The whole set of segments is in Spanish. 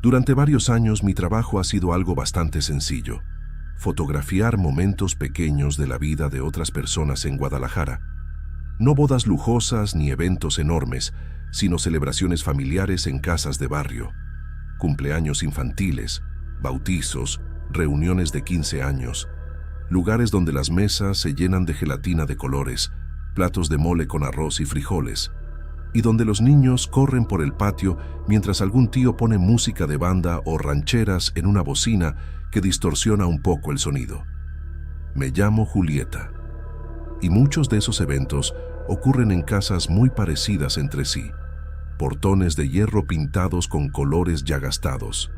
Durante varios años mi trabajo ha sido algo bastante sencillo: fotografiar momentos pequeños de la vida de otras personas en Guadalajara. No bodas lujosas ni eventos enormes, sino celebraciones familiares en casas de barrio, cumpleaños infantiles, bautizos, reuniones de 15 años, lugares donde las mesas se llenan de gelatina de colores, platos de mole con arroz y frijoles, y donde los niños corren por el patio mientras algún tío pone música de banda o rancheras en una bocina que distorsiona un poco el sonido. Me llamo Julieta, y muchos de esos eventos ocurren en casas muy parecidas entre sí: portones de hierro pintados con colores ya gastados,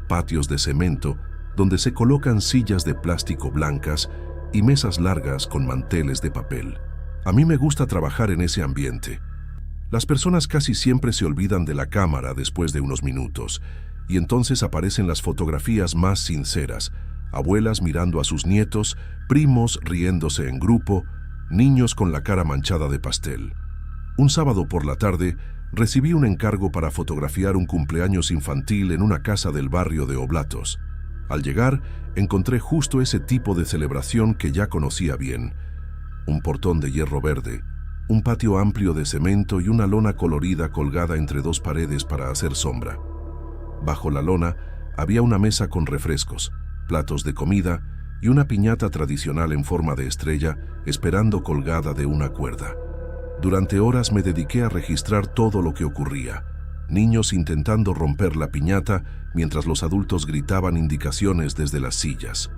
patios de cemento donde se colocan sillas de plástico blancas y mesas largas con manteles de papel. A mí me gusta trabajar en ese ambiente. Las personas casi siempre se olvidan de la cámara después de unos minutos, y entonces aparecen las fotografías más sinceras: abuelas mirando a sus nietos, primos riéndose en grupo, niños con la cara manchada de pastel. Un sábado por la tarde recibí un encargo para fotografiar un cumpleaños infantil en una casa del barrio de Oblatos. Al llegar, encontré justo ese tipo de celebración que ya conocía bien: un portón de hierro verde, un patio amplio de cemento y una lona colorida colgada entre dos paredes para hacer sombra. Bajo la lona había una mesa con refrescos, platos de comida y una piñata tradicional en forma de estrella esperando colgada de una cuerda. Durante horas me dediqué a registrar todo lo que ocurría: niños intentando romper la piñata mientras los adultos gritaban indicaciones desde las sillas,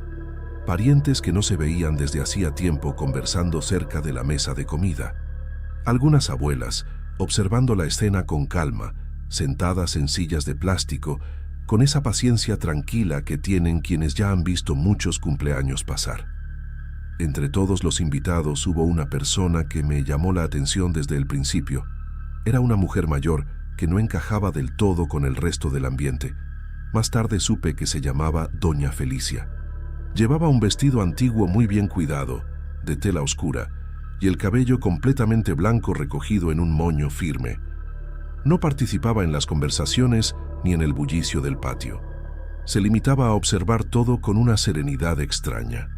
parientes que no se veían desde hacía tiempo conversando cerca de la mesa de comida, algunas abuelas observando la escena con calma, sentadas en sillas de plástico, con esa paciencia tranquila que tienen quienes ya han visto muchos cumpleaños pasar. Entre todos los invitados hubo una persona que me llamó la atención desde el principio. Era una mujer mayor que no encajaba del todo con el resto del ambiente. Más tarde supe que se llamaba Doña Felicia. Llevaba un vestido antiguo muy bien cuidado, de tela oscura, y el cabello completamente blanco recogido en un moño firme. No participaba en las conversaciones ni en el bullicio del patio. Se limitaba a observar todo con una serenidad extraña.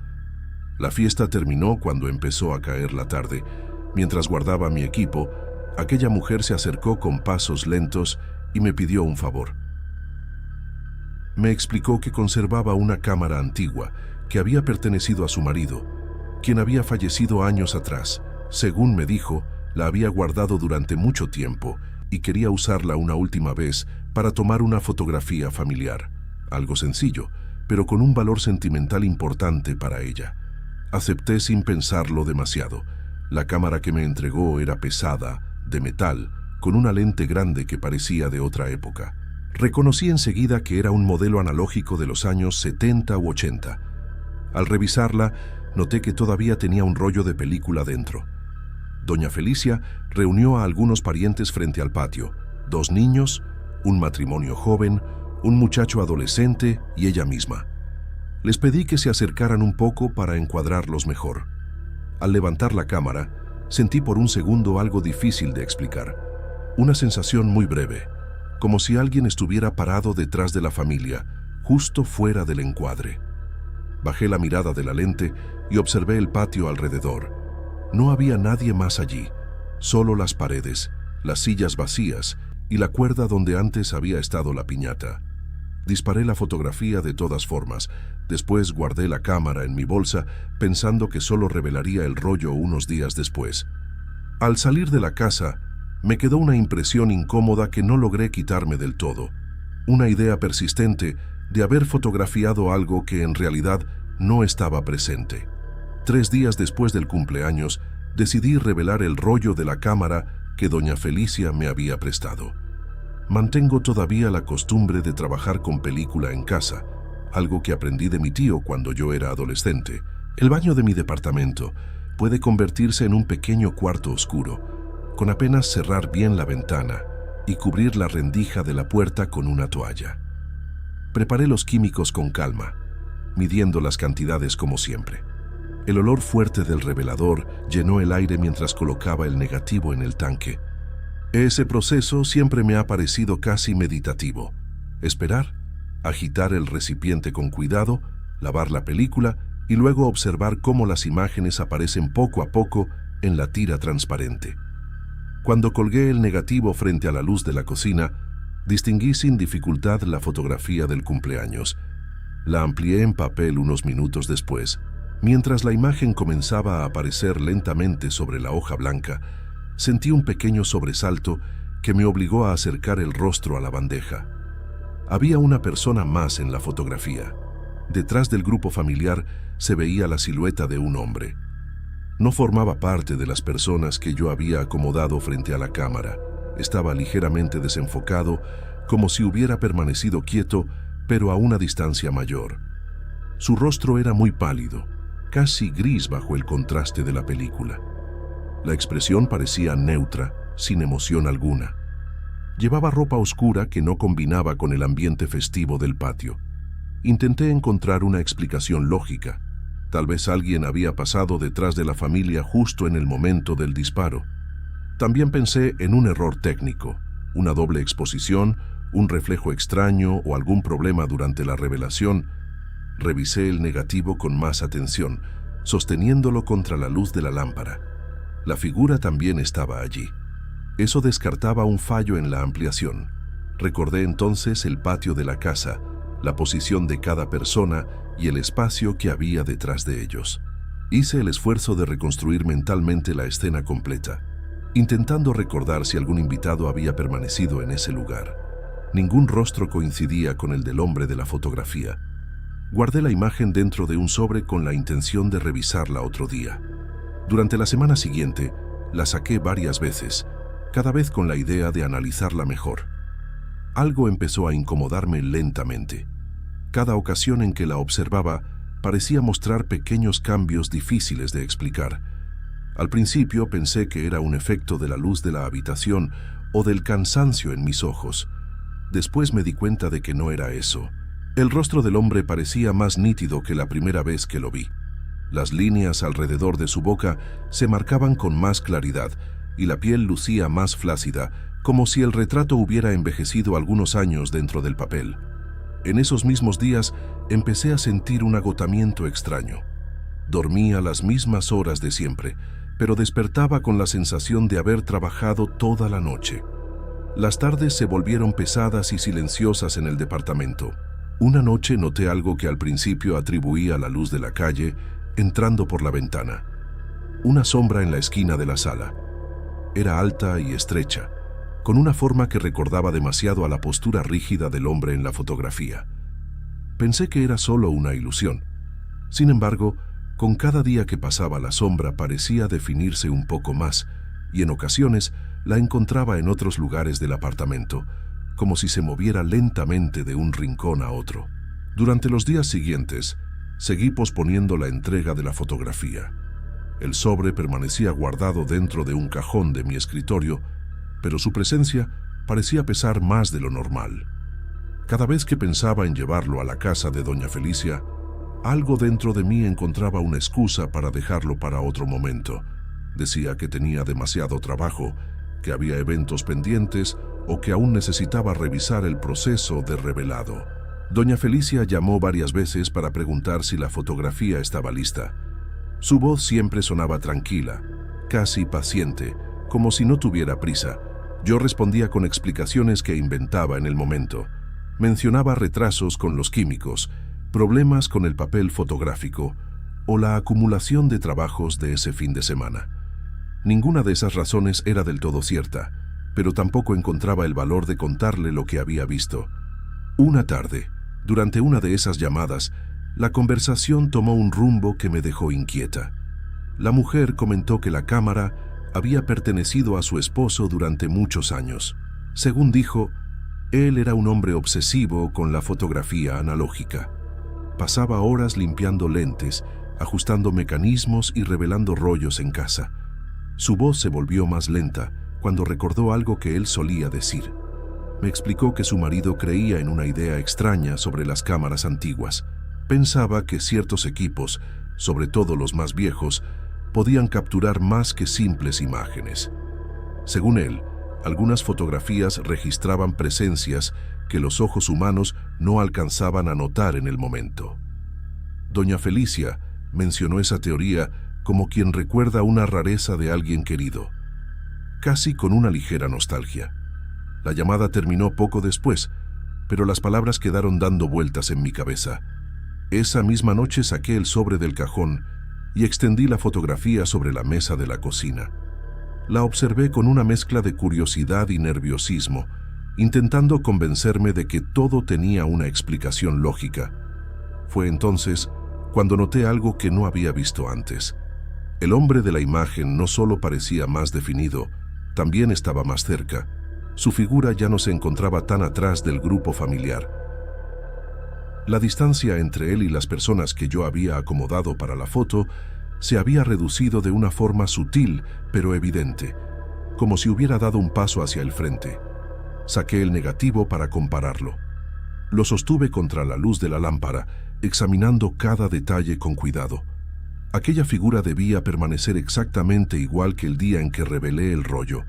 La fiesta terminó cuando empezó a caer la tarde. Mientras guardaba mi equipo, aquella mujer se acercó con pasos lentos y me pidió un favor. Me explicó que conservaba una cámara antigua que había pertenecido a su marido, quien había fallecido años atrás. Según me dijo, la había guardado durante mucho tiempo y quería usarla una última vez para tomar una fotografía familiar. Algo sencillo, pero con un valor sentimental importante para ella. Acepté sin pensarlo demasiado. La cámara que me entregó era pesada, de metal, con una lente grande que parecía de otra época. Reconocí enseguida que era un modelo analógico de los años 70 u 80. Al revisarla, noté que todavía tenía un rollo de película dentro. Doña Felicia reunió a algunos parientes frente al patio: 2 niños, un matrimonio joven, un muchacho adolescente y ella misma. Les pedí que se acercaran un poco para encuadrarlos mejor. Al levantar la cámara, sentí por un segundo algo difícil de explicar. Una sensación muy breve, como si alguien estuviera parado detrás de la familia, justo fuera del encuadre. Bajé la mirada de la lente y observé el patio alrededor. No había nadie más allí, solo las paredes, las sillas vacías y la cuerda donde antes había estado la piñata. Disparé la fotografía de todas formas. Después guardé la cámara en mi bolsa, pensando que solo revelaría el rollo unos días después. Al salir de la casa, me quedó una impresión incómoda que no logré quitarme del todo. Una idea persistente de haber fotografiado algo que en realidad no estaba presente. 3 días después del cumpleaños, decidí revelar el rollo de la cámara que doña Felicia me había prestado. Mantengo todavía la costumbre de trabajar con película en casa, algo que aprendí de mi tío cuando yo era adolescente. El baño de mi departamento puede convertirse en un pequeño cuarto oscuro, con apenas cerrar bien la ventana y cubrir la rendija de la puerta con una toalla. Preparé los químicos con calma, midiendo las cantidades como siempre. El olor fuerte del revelador llenó el aire mientras colocaba el negativo en el tanque. Ese proceso siempre me ha parecido casi meditativo. Esperar, agitar el recipiente con cuidado, lavar la película y luego observar cómo las imágenes aparecen poco a poco en la tira transparente. Cuando colgué el negativo frente a la luz de la cocina, distinguí sin dificultad la fotografía del cumpleaños. La amplié en papel unos minutos después. Mientras la imagen comenzaba a aparecer lentamente sobre la hoja blanca, sentí un pequeño sobresalto que me obligó a acercar el rostro a la bandeja. Había una persona más en la fotografía. Detrás del grupo familiar se veía la silueta de un hombre. No formaba parte de las personas que yo había acomodado frente a la cámara. Estaba ligeramente desenfocado, como si hubiera permanecido quieto, pero a una distancia mayor. Su rostro era muy pálido, casi gris bajo el contraste de la película. La expresión parecía neutra, sin emoción alguna. Llevaba ropa oscura que no combinaba con el ambiente festivo del patio. Intenté encontrar una explicación lógica. Tal vez alguien había pasado detrás de la familia justo en el momento del disparo. También pensé en un error técnico, una doble exposición, un reflejo extraño o algún problema durante la revelación. Revisé el negativo con más atención, sosteniéndolo contra la luz de la lámpara. La figura también estaba allí. Eso descartaba un fallo en la ampliación. Recordé entonces el patio de la casa, la posición de cada persona y el espacio que había detrás de ellos. Hice el esfuerzo de reconstruir mentalmente la escena completa, intentando recordar si algún invitado había permanecido en ese lugar. Ningún rostro coincidía con el del hombre de la fotografía. Guardé la imagen dentro de un sobre con la intención de revisarla otro día. Durante la semana siguiente, la saqué varias veces, cada vez con la idea de analizarla mejor. Algo empezó a incomodarme lentamente. Cada ocasión en que la observaba parecía mostrar pequeños cambios difíciles de explicar. Al principio pensé que era un efecto de la luz de la habitación o del cansancio en mis ojos. Después me di cuenta de que no era eso. El rostro del hombre parecía más nítido que la primera vez que lo vi. Las líneas alrededor de su boca se marcaban con más claridad y la piel lucía más flácida, como si el retrato hubiera envejecido algunos años dentro del papel. En esos mismos días empecé a sentir un agotamiento extraño. Dormía las mismas horas de siempre, pero despertaba con la sensación de haber trabajado toda la noche. Las tardes se volvieron pesadas y silenciosas en el departamento. Una noche noté algo que al principio atribuí a la luz de la calle, entrando por la ventana. Una sombra en la esquina de la sala. Era alta y estrecha, con una forma que recordaba demasiado a la postura rígida del hombre en la fotografía. Pensé que era solo una ilusión. Sin embargo, con cada día que pasaba la sombra parecía definirse un poco más, y en ocasiones la encontraba en otros lugares del apartamento, como si se moviera lentamente de un rincón a otro. Durante los días siguientes, seguí posponiendo la entrega de la fotografía. El sobre permanecía guardado dentro de un cajón de mi escritorio, pero su presencia parecía pesar más de lo normal. Cada vez que pensaba en llevarlo a la casa de doña Felicia, algo dentro de mí encontraba una excusa para dejarlo para otro momento. Decía que tenía demasiado trabajo, que había eventos pendientes o que aún necesitaba revisar el proceso de revelado. Doña Felicia llamó varias veces para preguntar si la fotografía estaba lista. Su voz siempre sonaba tranquila, casi paciente, como si no tuviera prisa. Yo respondía con explicaciones que inventaba en el momento. Mencionaba retrasos con los químicos, problemas con el papel fotográfico o la acumulación de trabajos de ese fin de semana. Ninguna de esas razones era del todo cierta, pero tampoco encontraba el valor de contarle lo que había visto. Una tarde, durante una de esas llamadas, la conversación tomó un rumbo que me dejó inquieta. La mujer comentó que la cámara había pertenecido a su esposo durante muchos años. Según dijo, él era un hombre obsesivo con la fotografía analógica. Pasaba horas limpiando lentes, ajustando mecanismos y revelando rollos en casa. Su voz se volvió más lenta cuando recordó algo que él solía decir. Me explicó que su marido creía en una idea extraña sobre las cámaras antiguas. Pensaba que ciertos equipos, sobre todo los más viejos, podían capturar más que simples imágenes. Según él, Algunas fotografías registraban presencias que los ojos humanos no alcanzaban a notar en el momento. Doña Felicia mencionó esa teoría como quien recuerda una rareza de alguien querido, casi con una ligera nostalgia. La llamada terminó poco después, pero las palabras quedaron dando vueltas en mi cabeza. Esa misma noche saqué el sobre del cajón y extendí la fotografía sobre la mesa de la cocina. La observé con una mezcla de curiosidad y nerviosismo, intentando convencerme de que todo tenía una explicación lógica. Fue entonces cuando noté algo que no había visto antes. El hombre de la imagen no solo parecía más definido, también estaba más cerca. Su figura ya no se encontraba tan atrás del grupo familiar. La distancia entre él y las personas que yo había acomodado para la foto se había reducido de una forma sutil pero evidente, como si hubiera dado un paso hacia el frente. Saqué el negativo para compararlo. Lo sostuve contra la luz de la lámpara, examinando cada detalle con cuidado. Aquella figura debía permanecer exactamente igual que el día en que revelé el rollo.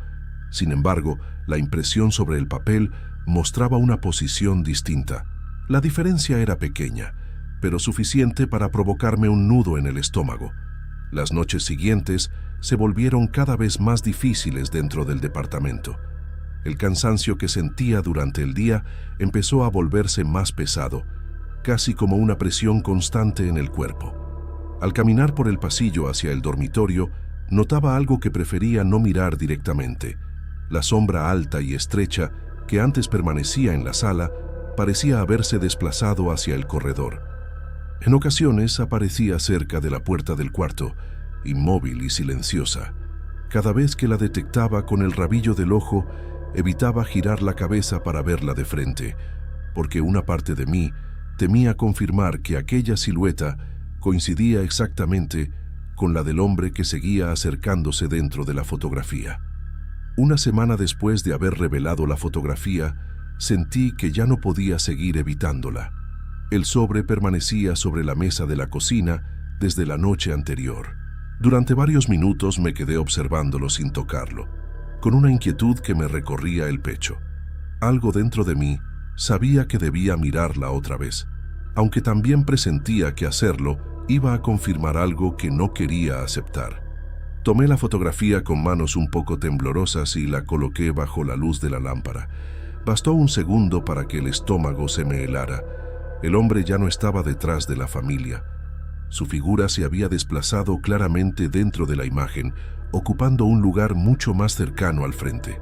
Sin embargo, la impresión sobre el papel mostraba una posición distinta. La diferencia era pequeña, pero suficiente para provocarme un nudo en el estómago. Las noches siguientes se volvieron cada vez más difíciles dentro del departamento. El cansancio que sentía durante el día empezó a volverse más pesado, casi como una presión constante en el cuerpo. Al caminar por el pasillo hacia el dormitorio, notaba algo que prefería no mirar directamente. La sombra alta y estrecha que antes permanecía en la sala parecía haberse desplazado hacia el corredor. En ocasiones aparecía cerca de la puerta del cuarto, inmóvil y silenciosa. Cada vez que la detectaba con el rabillo del ojo, evitaba girar la cabeza para verla de frente, porque una parte de mí temía confirmar que aquella silueta coincidía exactamente con la del hombre que seguía acercándose dentro de la fotografía. Una semana después de haber revelado la fotografía, sentí que ya no podía seguir evitándola. El sobre permanecía sobre la mesa de la cocina desde la noche anterior. Durante varios minutos me quedé observándolo sin tocarlo, con una inquietud que me recorría el pecho. Algo dentro de mí sabía que debía mirarla otra vez, aunque también presentía que hacerlo iba a confirmar algo que no quería aceptar. Tomé la fotografía con manos un poco temblorosas y la coloqué bajo la luz de la lámpara. Bastó un segundo para que el estómago se me helara. El hombre ya no estaba detrás de la familia. Su figura se había desplazado claramente dentro de la imagen, ocupando un lugar mucho más cercano al frente.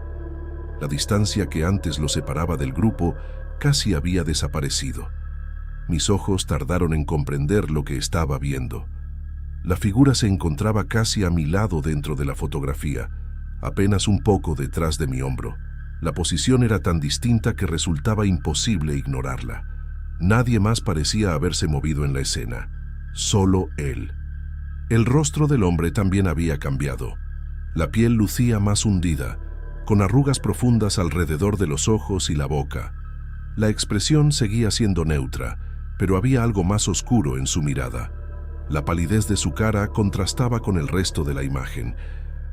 La distancia que antes lo separaba del grupo casi había desaparecido. Mis ojos tardaron en comprender lo que estaba viendo. La figura se encontraba casi a mi lado dentro de la fotografía, apenas un poco detrás de mi hombro. La posición era tan distinta que resultaba imposible ignorarla. Nadie más parecía haberse movido en la escena, solo él. El rostro del hombre también había cambiado. La piel lucía más hundida, con arrugas profundas alrededor de los ojos y la boca. La expresión seguía siendo neutra, pero había algo más oscuro en su mirada. La palidez de su cara contrastaba con el resto de la imagen,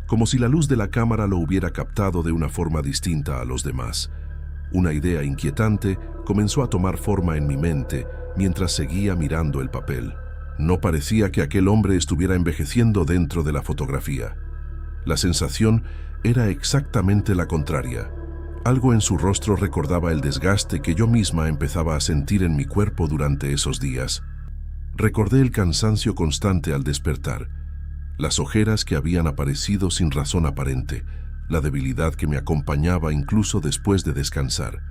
como si la luz de la cámara lo hubiera captado de una forma distinta a los demás. Una idea inquietante comenzó a tomar forma en mi mente mientras seguía mirando el papel. No parecía que aquel hombre estuviera envejeciendo dentro de la fotografía. La sensación era exactamente la contraria. Algo en su rostro recordaba el desgaste que yo misma empezaba a sentir en mi cuerpo durante esos días. Recordé el cansancio constante al despertar, las ojeras que habían aparecido sin razón aparente, la debilidad que me acompañaba incluso después de descansar.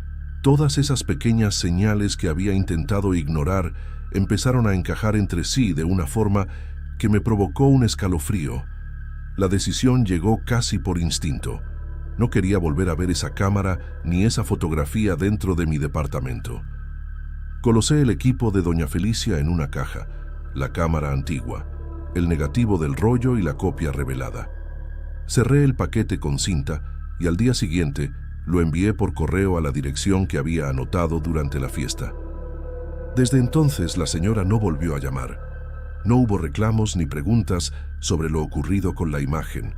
Todas esas pequeñas señales que había intentado ignorar empezaron a encajar entre sí de una forma que me provocó un escalofrío. La decisión llegó casi por instinto. No quería volver a ver esa cámara ni esa fotografía dentro de mi departamento. Colocé el equipo de doña Felicia en una caja, la cámara antigua, el negativo del rollo y la copia revelada. Cerré el paquete con cinta y al día siguiente lo envié por correo a la dirección que había anotado durante la fiesta. Desde entonces la señora no volvió a llamar. No hubo reclamos ni preguntas sobre lo ocurrido con la imagen.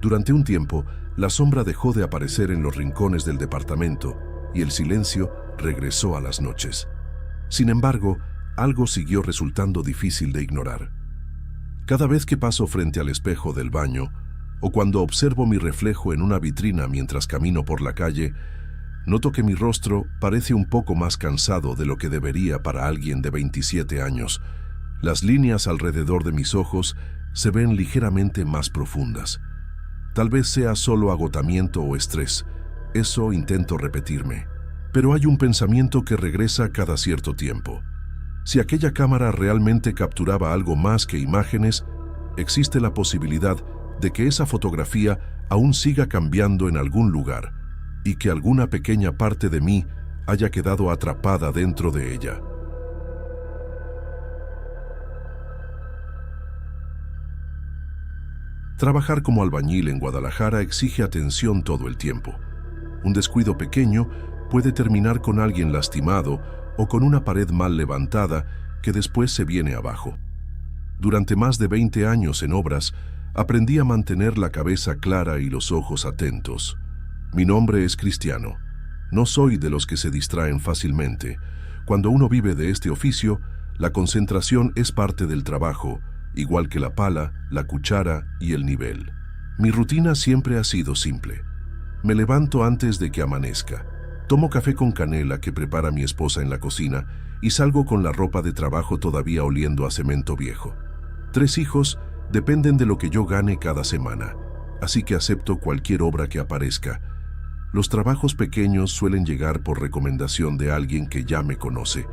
Durante un tiempo, la sombra dejó de aparecer en los rincones del departamento y el silencio regresó a las noches. Sin embargo, algo siguió resultando difícil de ignorar. Cada vez que paso frente al espejo del baño o cuando observo mi reflejo en una vitrina mientras camino por la calle, noto que mi rostro parece un poco más cansado de lo que debería para alguien de 27 años. Las líneas alrededor de mis ojos se ven ligeramente más profundas. Tal vez sea solo agotamiento o estrés, eso intento repetirme. Pero hay un pensamiento que regresa cada cierto tiempo. Si aquella cámara realmente capturaba algo más que imágenes, existe la posibilidad de que esa fotografía aún siga cambiando en algún lugar y que alguna pequeña parte de mí haya quedado atrapada dentro de ella. Trabajar como albañil en Guadalajara exige atención todo el tiempo. Un descuido pequeño puede terminar con alguien lastimado o con una pared mal levantada que después se viene abajo. Durante más de 20 años en obras, aprendí a mantener la cabeza clara y los ojos atentos. Mi nombre es Cristiano. No soy de los que se distraen fácilmente. Cuando uno vive de este oficio, la concentración es parte del trabajo, igual que la pala, la cuchara y el nivel. Mi rutina siempre ha sido simple. Me levanto antes de que amanezca. Tomo café con canela que prepara mi esposa en la cocina y salgo con la ropa de trabajo todavía oliendo a cemento viejo. 3 hijos dependen de lo que yo gane cada semana, así que acepto cualquier obra que aparezca. Los trabajos pequeños suelen llegar por recomendación de alguien que ya me conoce.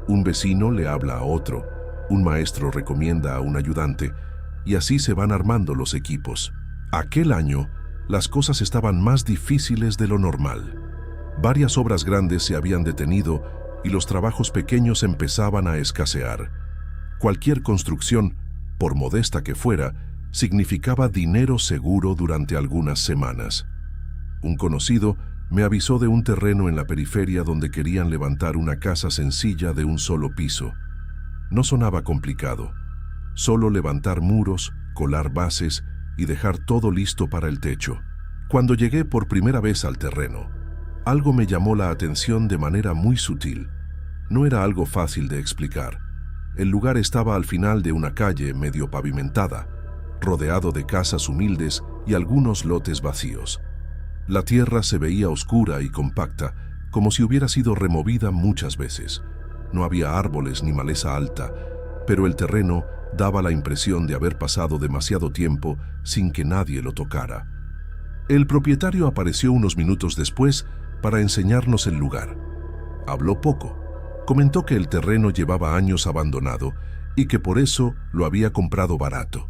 Un vecino le habla a otro, un maestro recomienda a un ayudante, y así se van armando los equipos. Aquel año, las cosas estaban más difíciles de lo normal. Varias obras grandes se habían detenido y los trabajos pequeños empezaban a escasear. Cualquier construcción, por modesta que fuera, significaba dinero seguro durante algunas semanas. Un conocido me avisó de un terreno en la periferia donde querían levantar una casa sencilla de un solo piso. No sonaba complicado, solo levantar muros, colar bases y dejar todo listo para el techo. Cuando llegué por primera vez al terreno, algo me llamó la atención de manera muy sutil. No era algo fácil de explicar. El lugar estaba al final de una calle medio pavimentada, rodeado de casas humildes y algunos lotes vacíos. La tierra se veía oscura y compacta, como si hubiera sido removida muchas veces. No había árboles ni maleza alta, pero el terreno daba la impresión de haber pasado demasiado tiempo sin que nadie lo tocara. El propietario apareció unos minutos después para enseñarnos el lugar. Habló poco. Comentó que el terreno llevaba años abandonado y que por eso lo había comprado barato.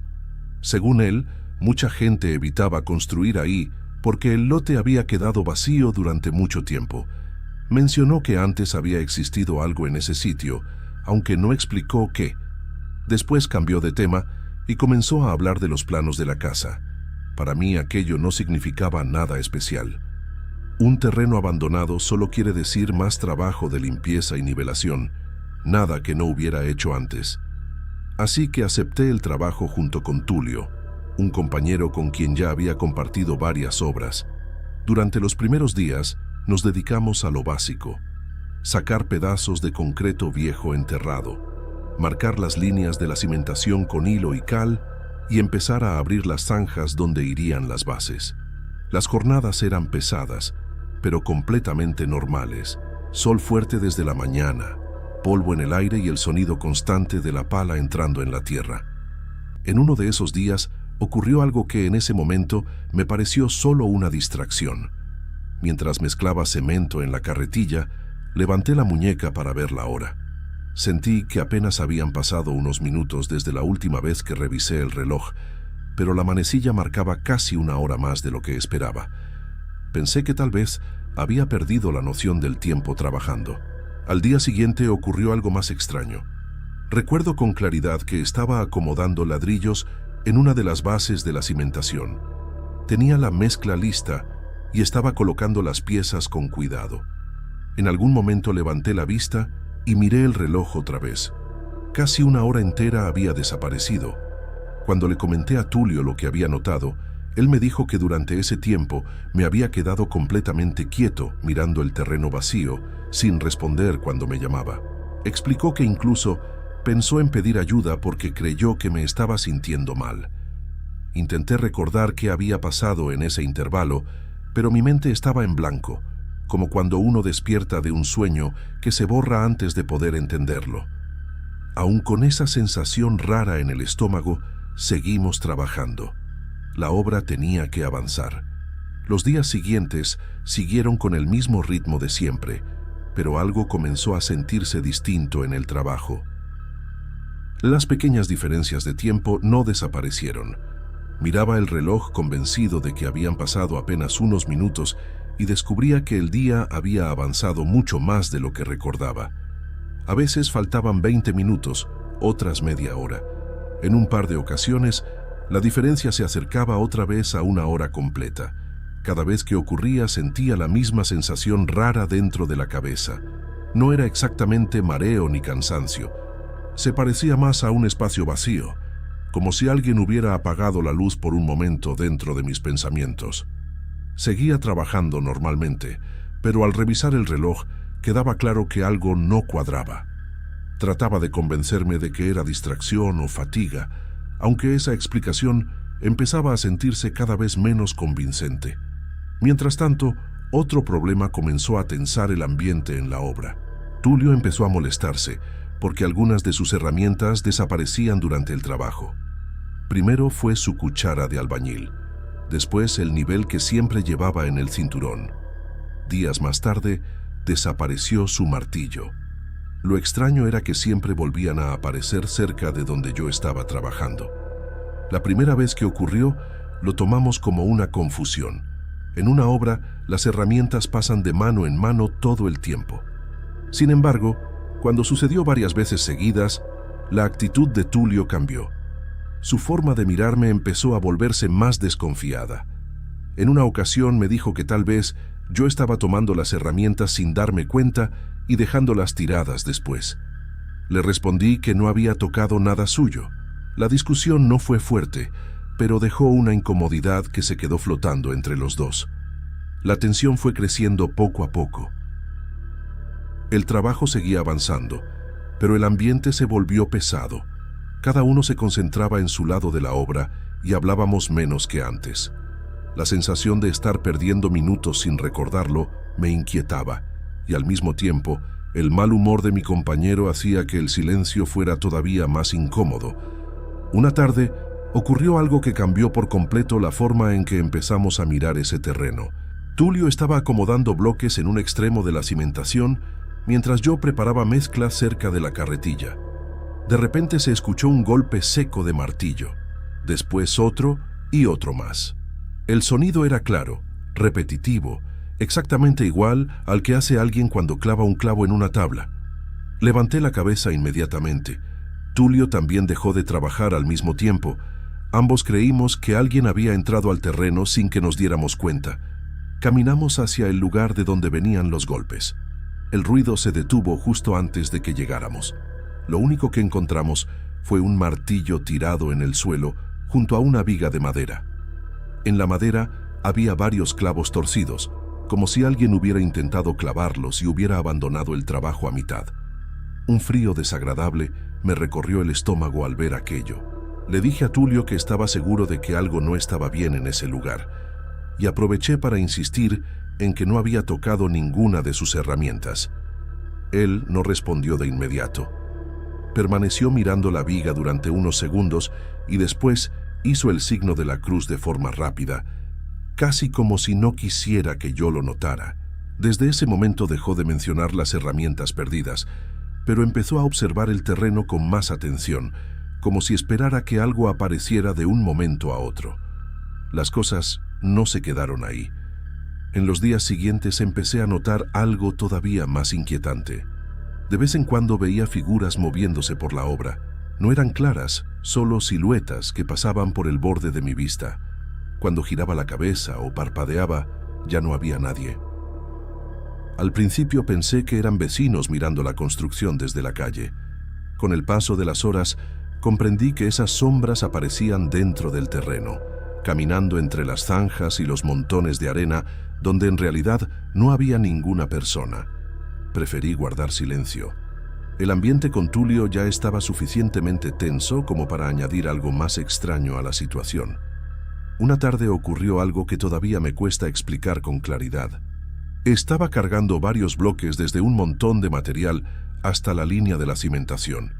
Según él, mucha gente evitaba construir ahí porque el lote había quedado vacío durante mucho tiempo. Mencionó que antes había existido algo en ese sitio, aunque no explicó qué. Después cambió de tema y comenzó a hablar de los planos de la casa. Para mí aquello no significaba nada especial. Un terreno abandonado solo quiere decir más trabajo de limpieza y nivelación, nada que no hubiera hecho antes. Así que acepté el trabajo junto con Tulio, un compañero con quien ya había compartido varias obras. Durante los primeros días nos dedicamos a lo básico: sacar pedazos de concreto viejo enterrado, marcar las líneas de la cimentación con hilo y cal y empezar a abrir las zanjas donde irían las bases. Las jornadas eran pesadas, pero completamente normales. Sol fuerte desde la mañana, polvo en el aire y el sonido constante de la pala entrando en la tierra. En uno de esos días ocurrió algo que en ese momento me pareció solo una distracción. Mientras mezclaba cemento en la carretilla, levanté la muñeca para ver la hora. Sentí que apenas habían pasado unos minutos desde la última vez que revisé el reloj, pero la manecilla marcaba casi una hora más de lo que esperaba. Pensé que tal vez había perdido la noción del tiempo trabajando. Al día siguiente ocurrió algo más extraño. Recuerdo con claridad que estaba acomodando ladrillos en una de las bases de la cimentación. Tenía la mezcla lista y estaba colocando las piezas con cuidado. En algún momento levanté la vista y miré el reloj otra vez. Casi una hora entera había desaparecido. Cuando le comenté a Tulio lo que había notado, Él me dijo que durante ese tiempo me había quedado completamente quieto, mirando el terreno vacío, sin responder cuando me llamaba. Explicó que incluso pensó en pedir ayuda porque creyó que me estaba sintiendo mal. Intenté recordar qué había pasado en ese intervalo, pero mi mente estaba en blanco, como cuando uno despierta de un sueño que se borra antes de poder entenderlo. Aún con esa sensación rara en el estómago, seguimos trabajando. La obra tenía que avanzar. Los días siguientes siguieron con el mismo ritmo de siempre, pero algo comenzó a sentirse distinto en el trabajo. Las pequeñas diferencias de tiempo no desaparecieron. Miraba el reloj convencido de que habían pasado apenas unos minutos y descubría que el día había avanzado mucho más de lo que recordaba. A veces faltaban 20 minutos, otras media hora. En un par de ocasiones, la diferencia se acercaba otra vez a una hora completa. Cada vez que ocurría sentía la misma sensación rara dentro de la cabeza. No era exactamente mareo ni cansancio. Se parecía más a un espacio vacío, como si alguien hubiera apagado la luz por un momento dentro de mis pensamientos. Seguía trabajando normalmente, pero al revisar el reloj quedaba claro que algo no cuadraba. Trataba de convencerme de que era distracción o fatiga, aunque esa explicación empezaba a sentirse cada vez menos convincente. Mientras tanto, otro problema comenzó a tensar el ambiente en la obra. Tulio empezó a molestarse porque algunas de sus herramientas desaparecían durante el trabajo. Primero fue su cuchara de albañil, después el nivel que siempre llevaba en el cinturón. Días más tarde, desapareció su martillo. Lo extraño era que siempre volvían a aparecer cerca de donde yo estaba trabajando. La primera vez que ocurrió, lo tomamos como una confusión. En una obra, las herramientas pasan de mano en mano todo el tiempo. Sin embargo, cuando sucedió varias veces seguidas, la actitud de Tulio cambió. Su forma de mirarme empezó a volverse más desconfiada. En una ocasión me dijo que tal vez yo estaba tomando las herramientas sin darme cuenta y dejándolas tiradas después. Le respondí que no había tocado nada suyo. La discusión no fue fuerte, pero dejó una incomodidad que se quedó flotando entre los dos. La tensión fue creciendo poco a poco. El trabajo seguía avanzando, pero el ambiente se volvió pesado. Cada uno se concentraba en su lado de la obra y hablábamos menos que antes. La sensación de estar perdiendo minutos sin recordarlo me inquietaba, y al mismo tiempo, el mal humor de mi compañero hacía que el silencio fuera todavía más incómodo. Una tarde, ocurrió algo que cambió por completo la forma en que empezamos a mirar ese terreno. Tulio estaba acomodando bloques en un extremo de la cimentación, mientras yo preparaba mezclas cerca de la carretilla. De repente se escuchó un golpe seco de martillo, después otro y otro más. El sonido era claro, repetitivo, exactamente igual al que hace alguien cuando clava un clavo en una tabla. Levanté la cabeza inmediatamente. Tulio también dejó de trabajar al mismo tiempo. Ambos creímos que alguien había entrado al terreno sin que nos diéramos cuenta. Caminamos hacia el lugar de donde venían los golpes. El ruido se detuvo justo antes de que llegáramos. Lo único que encontramos fue un martillo tirado en el suelo junto a una viga de madera. En la madera había varios clavos torcidos, como si alguien hubiera intentado clavarlos y hubiera abandonado el trabajo a mitad. Un frío desagradable me recorrió el estómago al ver aquello. Le dije a Tulio que estaba seguro de que algo no estaba bien en ese lugar, y aproveché para insistir en que no había tocado ninguna de sus herramientas. Él no respondió de inmediato. Permaneció mirando la viga durante unos segundos y después hizo el signo de la cruz de forma rápida, casi como si no quisiera que yo lo notara. Desde ese momento dejó de mencionar las herramientas perdidas, pero empezó a observar el terreno con más atención, como si esperara que algo apareciera de un momento a otro. Las cosas no se quedaron ahí. En los días siguientes empecé a notar algo todavía más inquietante. De vez en cuando veía figuras moviéndose por la obra. No eran claras, solo siluetas que pasaban por el borde de mi vista. Cuando giraba la cabeza o parpadeaba, ya no había nadie. Al principio pensé que eran vecinos mirando la construcción desde la calle. Con el paso de las horas, comprendí que esas sombras aparecían dentro del terreno, caminando entre las zanjas y los montones de arena donde en realidad no había ninguna persona. Preferí guardar silencio. El ambiente con Tulio ya estaba suficientemente tenso como para añadir algo más extraño a la situación. Una tarde ocurrió algo que todavía me cuesta explicar con claridad. Estaba cargando varios bloques desde un montón de material hasta la línea de la cimentación.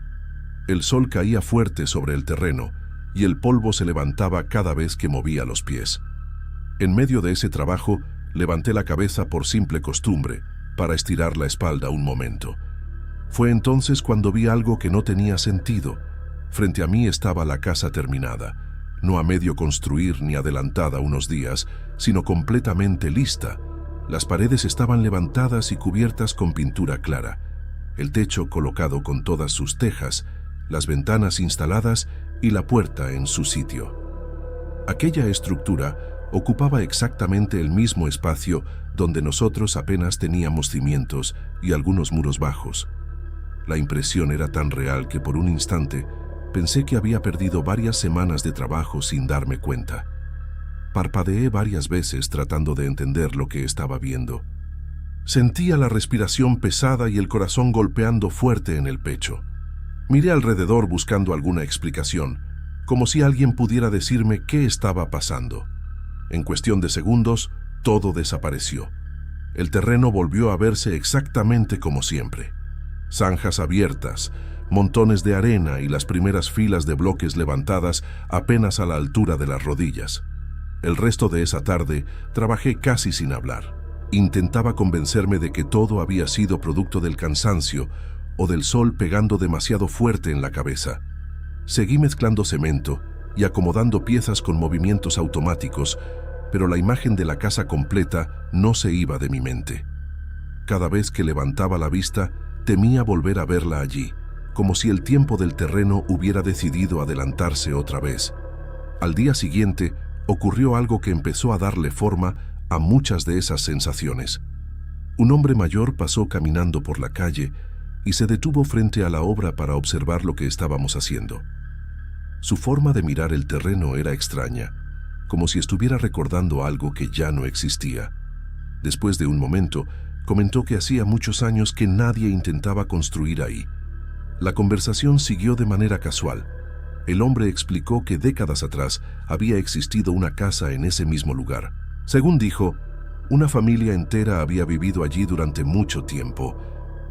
El sol caía fuerte sobre el terreno y el polvo se levantaba cada vez que movía los pies. En medio de ese trabajo, levanté la cabeza por simple costumbre, para estirar la espalda un momento. Fue entonces cuando vi algo que no tenía sentido. Frente a mí estaba la casa terminada, no a medio construir ni adelantada unos días, sino completamente lista. Las paredes estaban levantadas y cubiertas con pintura clara, el techo colocado con todas sus tejas, las ventanas instaladas y la puerta en su sitio. Aquella estructura ocupaba exactamente el mismo espacio donde nosotros apenas teníamos cimientos y algunos muros bajos. La impresión era tan real que por un instante pensé que había perdido varias semanas de trabajo sin darme cuenta. Parpadeé varias veces tratando de entender lo que estaba viendo. Sentía la respiración pesada y el corazón golpeando fuerte en el pecho. Miré alrededor buscando alguna explicación, como si alguien pudiera decirme qué estaba pasando. En cuestión de segundos, todo desapareció. El terreno volvió a verse exactamente como siempre. Zanjas abiertas, montones de arena y las primeras filas de bloques levantadas apenas a la altura de las rodillas. El resto de esa tarde trabajé casi sin hablar. Intentaba convencerme de que todo había sido producto del cansancio o del sol pegando demasiado fuerte en la cabeza. Seguí mezclando cemento y acomodando piezas con movimientos automáticos, pero la imagen de la casa completa no se iba de mi mente. Cada vez que levantaba la vista, temía volver a verla allí, como si el tiempo del terreno hubiera decidido adelantarse otra vez. Al día siguiente, ocurrió algo que empezó a darle forma a muchas de esas sensaciones. Un hombre mayor pasó caminando por la calle y se detuvo frente a la obra para observar lo que estábamos haciendo. Su forma de mirar el terreno era extraña, como si estuviera recordando algo que ya no existía. Después de un momento, comentó que hacía muchos años que nadie intentaba construir ahí. La conversación siguió de manera casual. El hombre explicó que décadas atrás había existido una casa en ese mismo lugar. Según dijo, una familia entera había vivido allí durante mucho tiempo.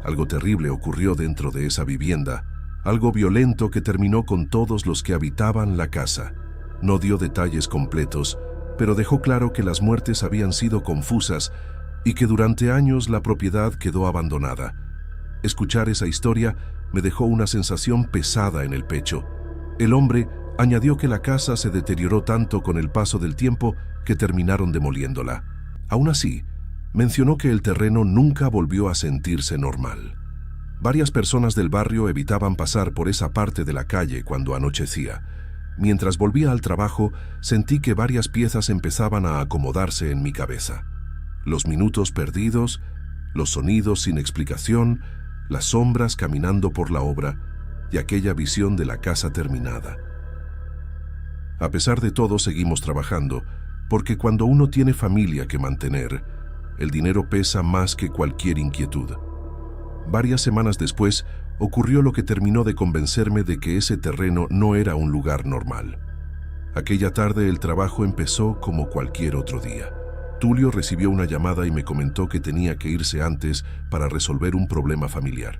Algo terrible ocurrió dentro de esa vivienda, algo violento que terminó con todos los que habitaban la casa. No dio detalles completos, pero dejó claro que las muertes habían sido confusas y que durante años la propiedad quedó abandonada. Escuchar esa historia me dejó una sensación pesada en el pecho. El hombre añadió que la casa se deterioró tanto con el paso del tiempo que terminaron demoliéndola. Aún así, mencionó que el terreno nunca volvió a sentirse normal. Varias personas del barrio evitaban pasar por esa parte de la calle cuando anochecía. Mientras volvía al trabajo, sentí que varias piezas empezaban a acomodarse en mi cabeza. Los minutos perdidos, los sonidos sin explicación, las sombras caminando por la obra y aquella visión de la casa terminada. A pesar de todo, seguimos trabajando, porque cuando uno tiene familia que mantener, el dinero pesa más que cualquier inquietud. Varias semanas después, ocurrió lo que terminó de convencerme de que ese terreno no era un lugar normal. Aquella tarde el trabajo empezó como cualquier otro día. Tulio recibió una llamada y me comentó que tenía que irse antes para resolver un problema familiar.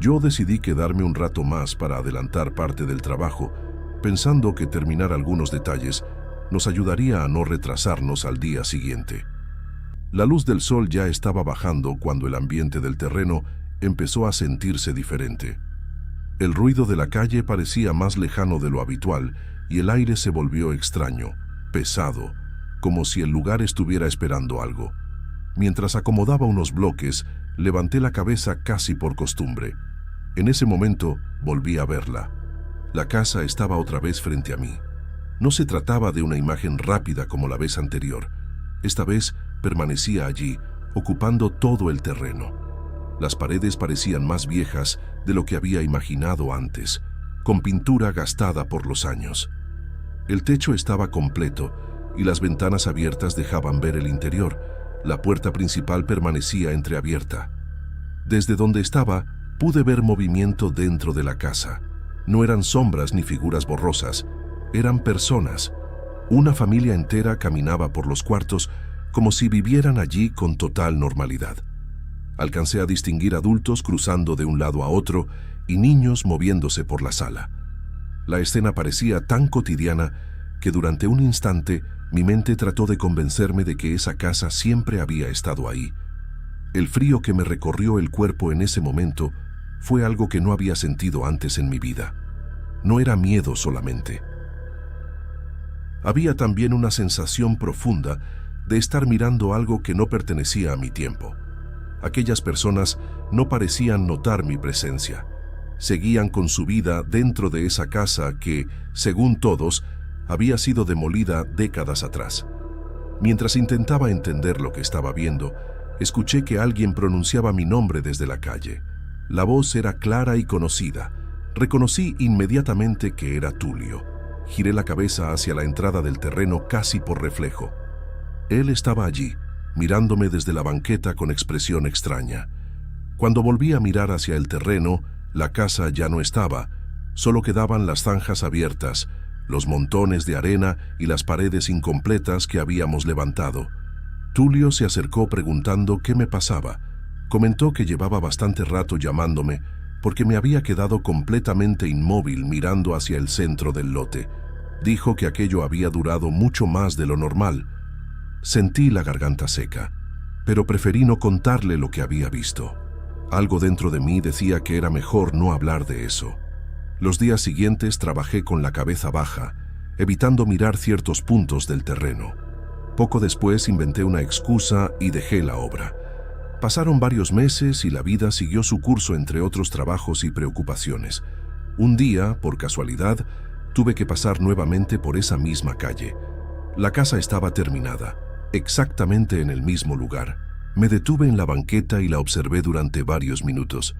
Yo decidí quedarme un rato más para adelantar parte del trabajo, pensando que terminar algunos detalles nos ayudaría a no retrasarnos al día siguiente. La luz del sol ya estaba bajando cuando el ambiente del terreno empezó a sentirse diferente. El ruido de la calle parecía más lejano de lo habitual y el aire se volvió extraño, pesado, como si el lugar estuviera esperando algo. Mientras acomodaba unos bloques, levanté la cabeza casi por costumbre. En ese momento volví a verla. La casa estaba otra vez frente a mí. No se trataba de una imagen rápida como la vez anterior. Esta vez permanecía allí, ocupando todo el terreno. Las paredes parecían más viejas de lo que había imaginado antes, con pintura gastada por los años. El techo estaba completo y las ventanas abiertas dejaban ver el interior. La puerta principal permanecía entreabierta. Desde donde estaba, pude ver movimiento dentro de la casa. No eran sombras ni figuras borrosas, eran personas. Una familia entera caminaba por los cuartos como si vivieran allí con total normalidad. Alcancé a distinguir adultos cruzando de un lado a otro y niños moviéndose por la sala. La escena parecía tan cotidiana que durante un instante mi mente trató de convencerme de que esa casa siempre había estado ahí. El frío que me recorrió el cuerpo en ese momento fue algo que no había sentido antes en mi vida. No era miedo solamente. Había también una sensación profunda de estar mirando algo que no pertenecía a mi tiempo. Aquellas personas no parecían notar mi presencia. Seguían con su vida dentro de esa casa que, según todos, había sido demolida décadas atrás. Mientras intentaba entender lo que estaba viendo, escuché que alguien pronunciaba mi nombre desde la calle. La voz era clara y conocida. Reconocí inmediatamente que era Tulio. Giré la cabeza hacia la entrada del terreno casi por reflejo. Él estaba allí, mirándome desde la banqueta con expresión extraña. Cuando volví a mirar hacia el terreno, la casa ya no estaba, solo quedaban las zanjas abiertas, los montones de arena y las paredes incompletas que habíamos levantado. Tulio se acercó preguntando qué me pasaba. Comentó que llevaba bastante rato llamándome porque me había quedado completamente inmóvil mirando hacia el centro del lote. Dijo que aquello había durado mucho más de lo normal. Sentí la garganta seca, pero preferí no contarle lo que había visto. Algo dentro de mí decía que era mejor no hablar de eso. Los días siguientes trabajé con la cabeza baja, evitando mirar ciertos puntos del terreno. Poco después inventé una excusa y dejé la obra. Pasaron varios meses y la vida siguió su curso entre otros trabajos y preocupaciones. Un día, por casualidad, tuve que pasar nuevamente por esa misma calle. La casa estaba terminada, exactamente en el mismo lugar. Me detuve en la banqueta y la observé durante varios minutos.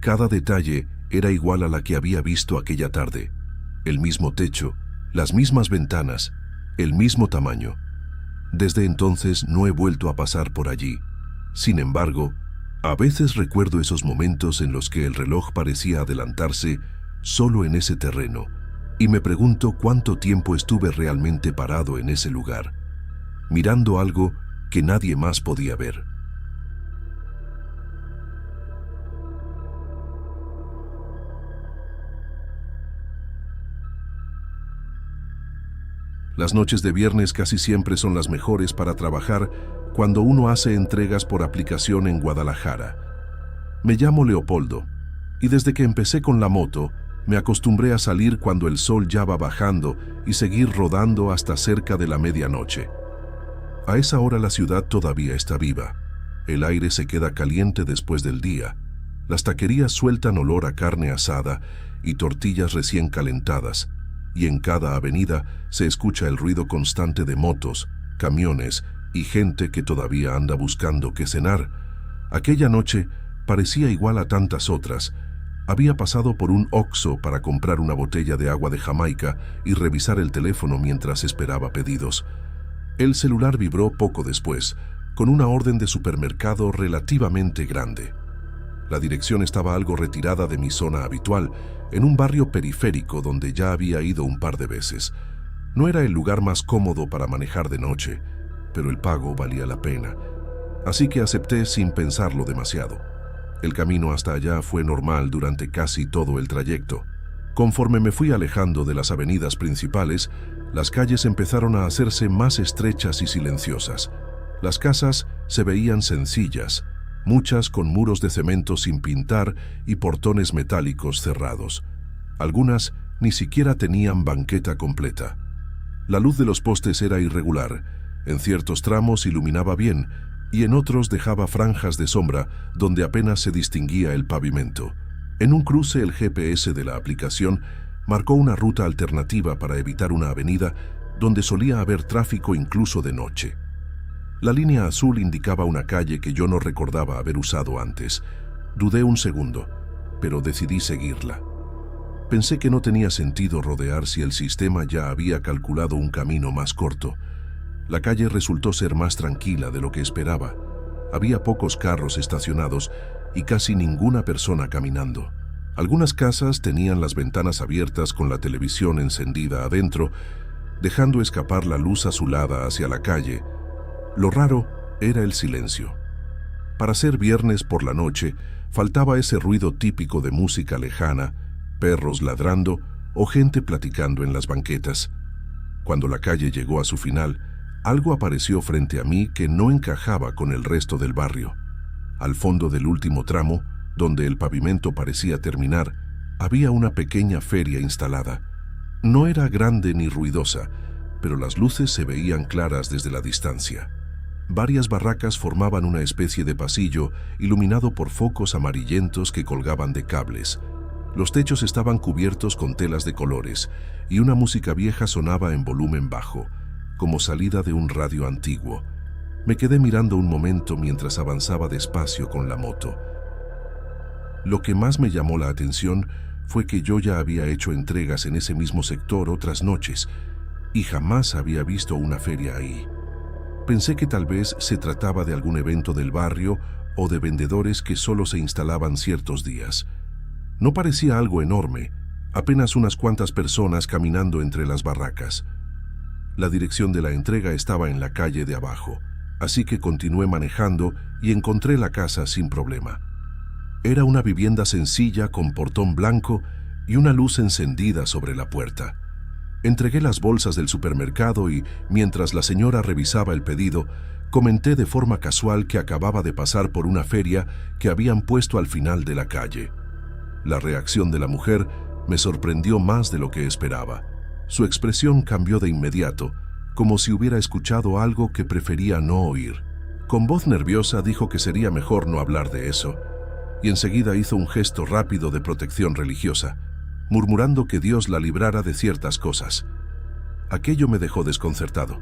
Cada detalle era igual a la que había visto aquella tarde. El mismo techo, las mismas ventanas, el mismo tamaño. Desde entonces no he vuelto a pasar por allí. Sin embargo, a veces recuerdo esos momentos en los que el reloj parecía adelantarse solo en ese terreno, y me pregunto cuánto tiempo estuve realmente parado en ese lugar, mirando algo que nadie más podía ver. Las noches de viernes casi siempre son las mejores para trabajar cuando uno hace entregas por aplicación en Guadalajara. Me llamo Leopoldo, y desde que empecé con la moto, me acostumbré a salir cuando el sol ya va bajando y seguir rodando hasta cerca de la medianoche. A esa hora la ciudad todavía está viva. El aire se queda caliente después del día. Las taquerías sueltan olor a carne asada y tortillas recién calentadas, y en cada avenida se escucha el ruido constante de motos, camiones y gente que todavía anda buscando qué cenar. Aquella noche parecía igual a tantas otras. Había pasado por un Oxxo para comprar una botella de agua de Jamaica y revisar el teléfono mientras esperaba pedidos. El celular vibró poco después, con una orden de supermercado relativamente grande. La dirección estaba algo retirada de mi zona habitual, en un barrio periférico donde ya había ido un par de veces. No era el lugar más cómodo para manejar de noche, pero el pago valía la pena, así que acepté sin pensarlo demasiado. El camino hasta allá fue normal durante casi todo el trayecto. Conforme me fui alejando de las avenidas principales, las calles empezaron a hacerse más estrechas y silenciosas. Las casas se veían sencillas, muchas con muros de cemento sin pintar y portones metálicos cerrados. Algunas ni siquiera tenían banqueta completa. La luz de los postes era irregular. En ciertos tramos iluminaba bien y en otros dejaba franjas de sombra donde apenas se distinguía el pavimento. En un cruce, el GPS de la aplicación marcó una ruta alternativa para evitar una avenida donde solía haber tráfico incluso de noche. La línea azul indicaba una calle que yo no recordaba haber usado antes. Dudé un segundo, pero decidí seguirla. Pensé que no tenía sentido rodear si el sistema ya había calculado un camino más corto. La calle resultó ser más tranquila de lo que esperaba. Había pocos carros estacionados y casi ninguna persona caminando. Algunas casas tenían las ventanas abiertas con la televisión encendida adentro, dejando escapar la luz azulada hacia la calle. Lo raro era el silencio. Para ser viernes por la noche, faltaba ese ruido típico de música lejana, perros ladrando o gente platicando en las banquetas. Cuando la calle llegó a su final, algo apareció frente a mí que no encajaba con el resto del barrio. Al fondo del último tramo, donde el pavimento parecía terminar, había una pequeña feria instalada. No era grande ni ruidosa, pero las luces se veían claras desde la distancia. Varias barracas formaban una especie de pasillo iluminado por focos amarillentos que colgaban de cables. Los techos estaban cubiertos con telas de colores y una música vieja sonaba en volumen bajo, como salida de un radio antiguo. Me quedé mirando un momento mientras avanzaba despacio con la moto. Lo que más me llamó la atención fue que yo ya había hecho entregas en ese mismo sector otras noches y jamás había visto una feria ahí. Pensé que tal vez se trataba de algún evento del barrio o de vendedores que solo se instalaban ciertos días. No parecía algo enorme, apenas unas cuantas personas caminando entre las barracas. La dirección de la entrega estaba en la calle de abajo, así que continué manejando y encontré la casa sin problema. Era una vivienda sencilla con portón blanco y una luz encendida sobre la puerta. Entregué las bolsas del supermercado y, mientras la señora revisaba el pedido, comenté de forma casual que acababa de pasar por una feria que habían puesto al final de la calle. La reacción de la mujer me sorprendió más de lo que esperaba. Su expresión cambió de inmediato, como si hubiera escuchado algo que prefería no oír. Con voz nerviosa dijo que sería mejor no hablar de eso, y enseguida hizo un gesto rápido de protección religiosa, murmurando que Dios la librara de ciertas cosas. Aquello me dejó desconcertado.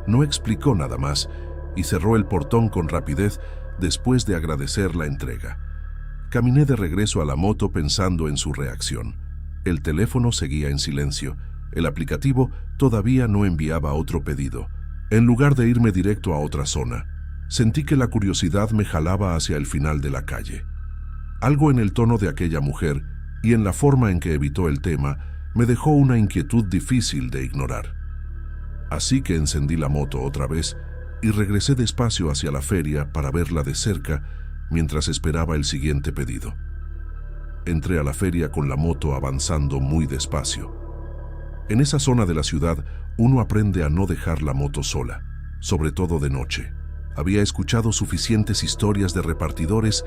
No explicó nada más y cerró el portón con rapidez después de agradecer la entrega. Caminé de regreso a la moto pensando en su reacción. El teléfono seguía en silencio. El aplicativo todavía no enviaba otro pedido. En lugar de irme directo a otra zona, sentí que la curiosidad me jalaba hacia el final de la calle. Algo en el tono de aquella mujer y en la forma en que evitó el tema me dejó una inquietud difícil de ignorar. Así que encendí la moto otra vez y regresé despacio hacia la feria para verla de cerca mientras esperaba el siguiente pedido. Entré a la feria con la moto avanzando muy despacio. En esa zona de la ciudad, uno aprende a no dejar la moto sola, sobre todo de noche. Había escuchado suficientes historias de repartidores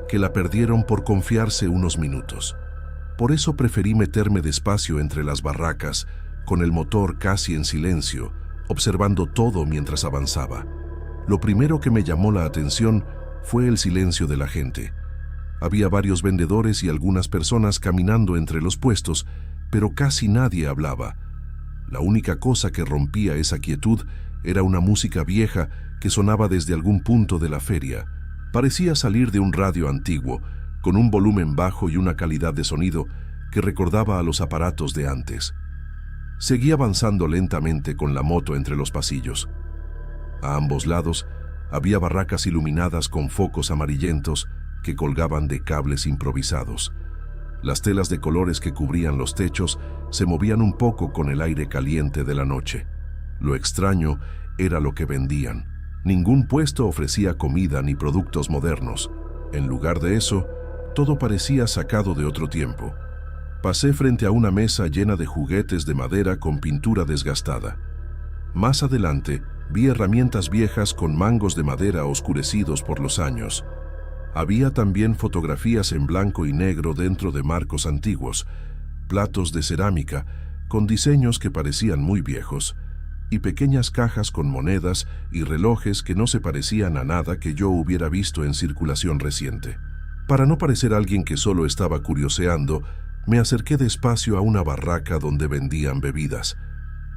que la perdieron por confiarse unos minutos. Por eso preferí meterme despacio entre las barracas, con el motor casi en silencio, observando todo mientras avanzaba. Lo primero que me llamó la atención fue el silencio de la gente. Había varios vendedores y algunas personas caminando entre los puestos, pero casi nadie hablaba. La única cosa que rompía esa quietud era una música vieja que sonaba desde algún punto de la feria. Parecía salir de un radio antiguo, con un volumen bajo y una calidad de sonido que recordaba a los aparatos de antes. Seguí avanzando lentamente con la moto entre los pasillos. A ambos lados había barracas iluminadas con focos amarillentos que colgaban de cables improvisados. Las telas de colores que cubrían los techos se movían un poco con el aire caliente de la noche. Lo extraño era lo que vendían. Ningún puesto ofrecía comida ni productos modernos. En lugar de eso, todo parecía sacado de otro tiempo. Pasé frente a una mesa llena de juguetes de madera con pintura desgastada. Más adelante, vi herramientas viejas con mangos de madera oscurecidos por los años. Había también fotografías en blanco y negro dentro de marcos antiguos, platos de cerámica con diseños que parecían muy viejos, y pequeñas cajas con monedas y relojes que no se parecían a nada que yo hubiera visto en circulación reciente. Para no parecer alguien que solo estaba curioseando, me acerqué despacio a una barraca donde vendían bebidas.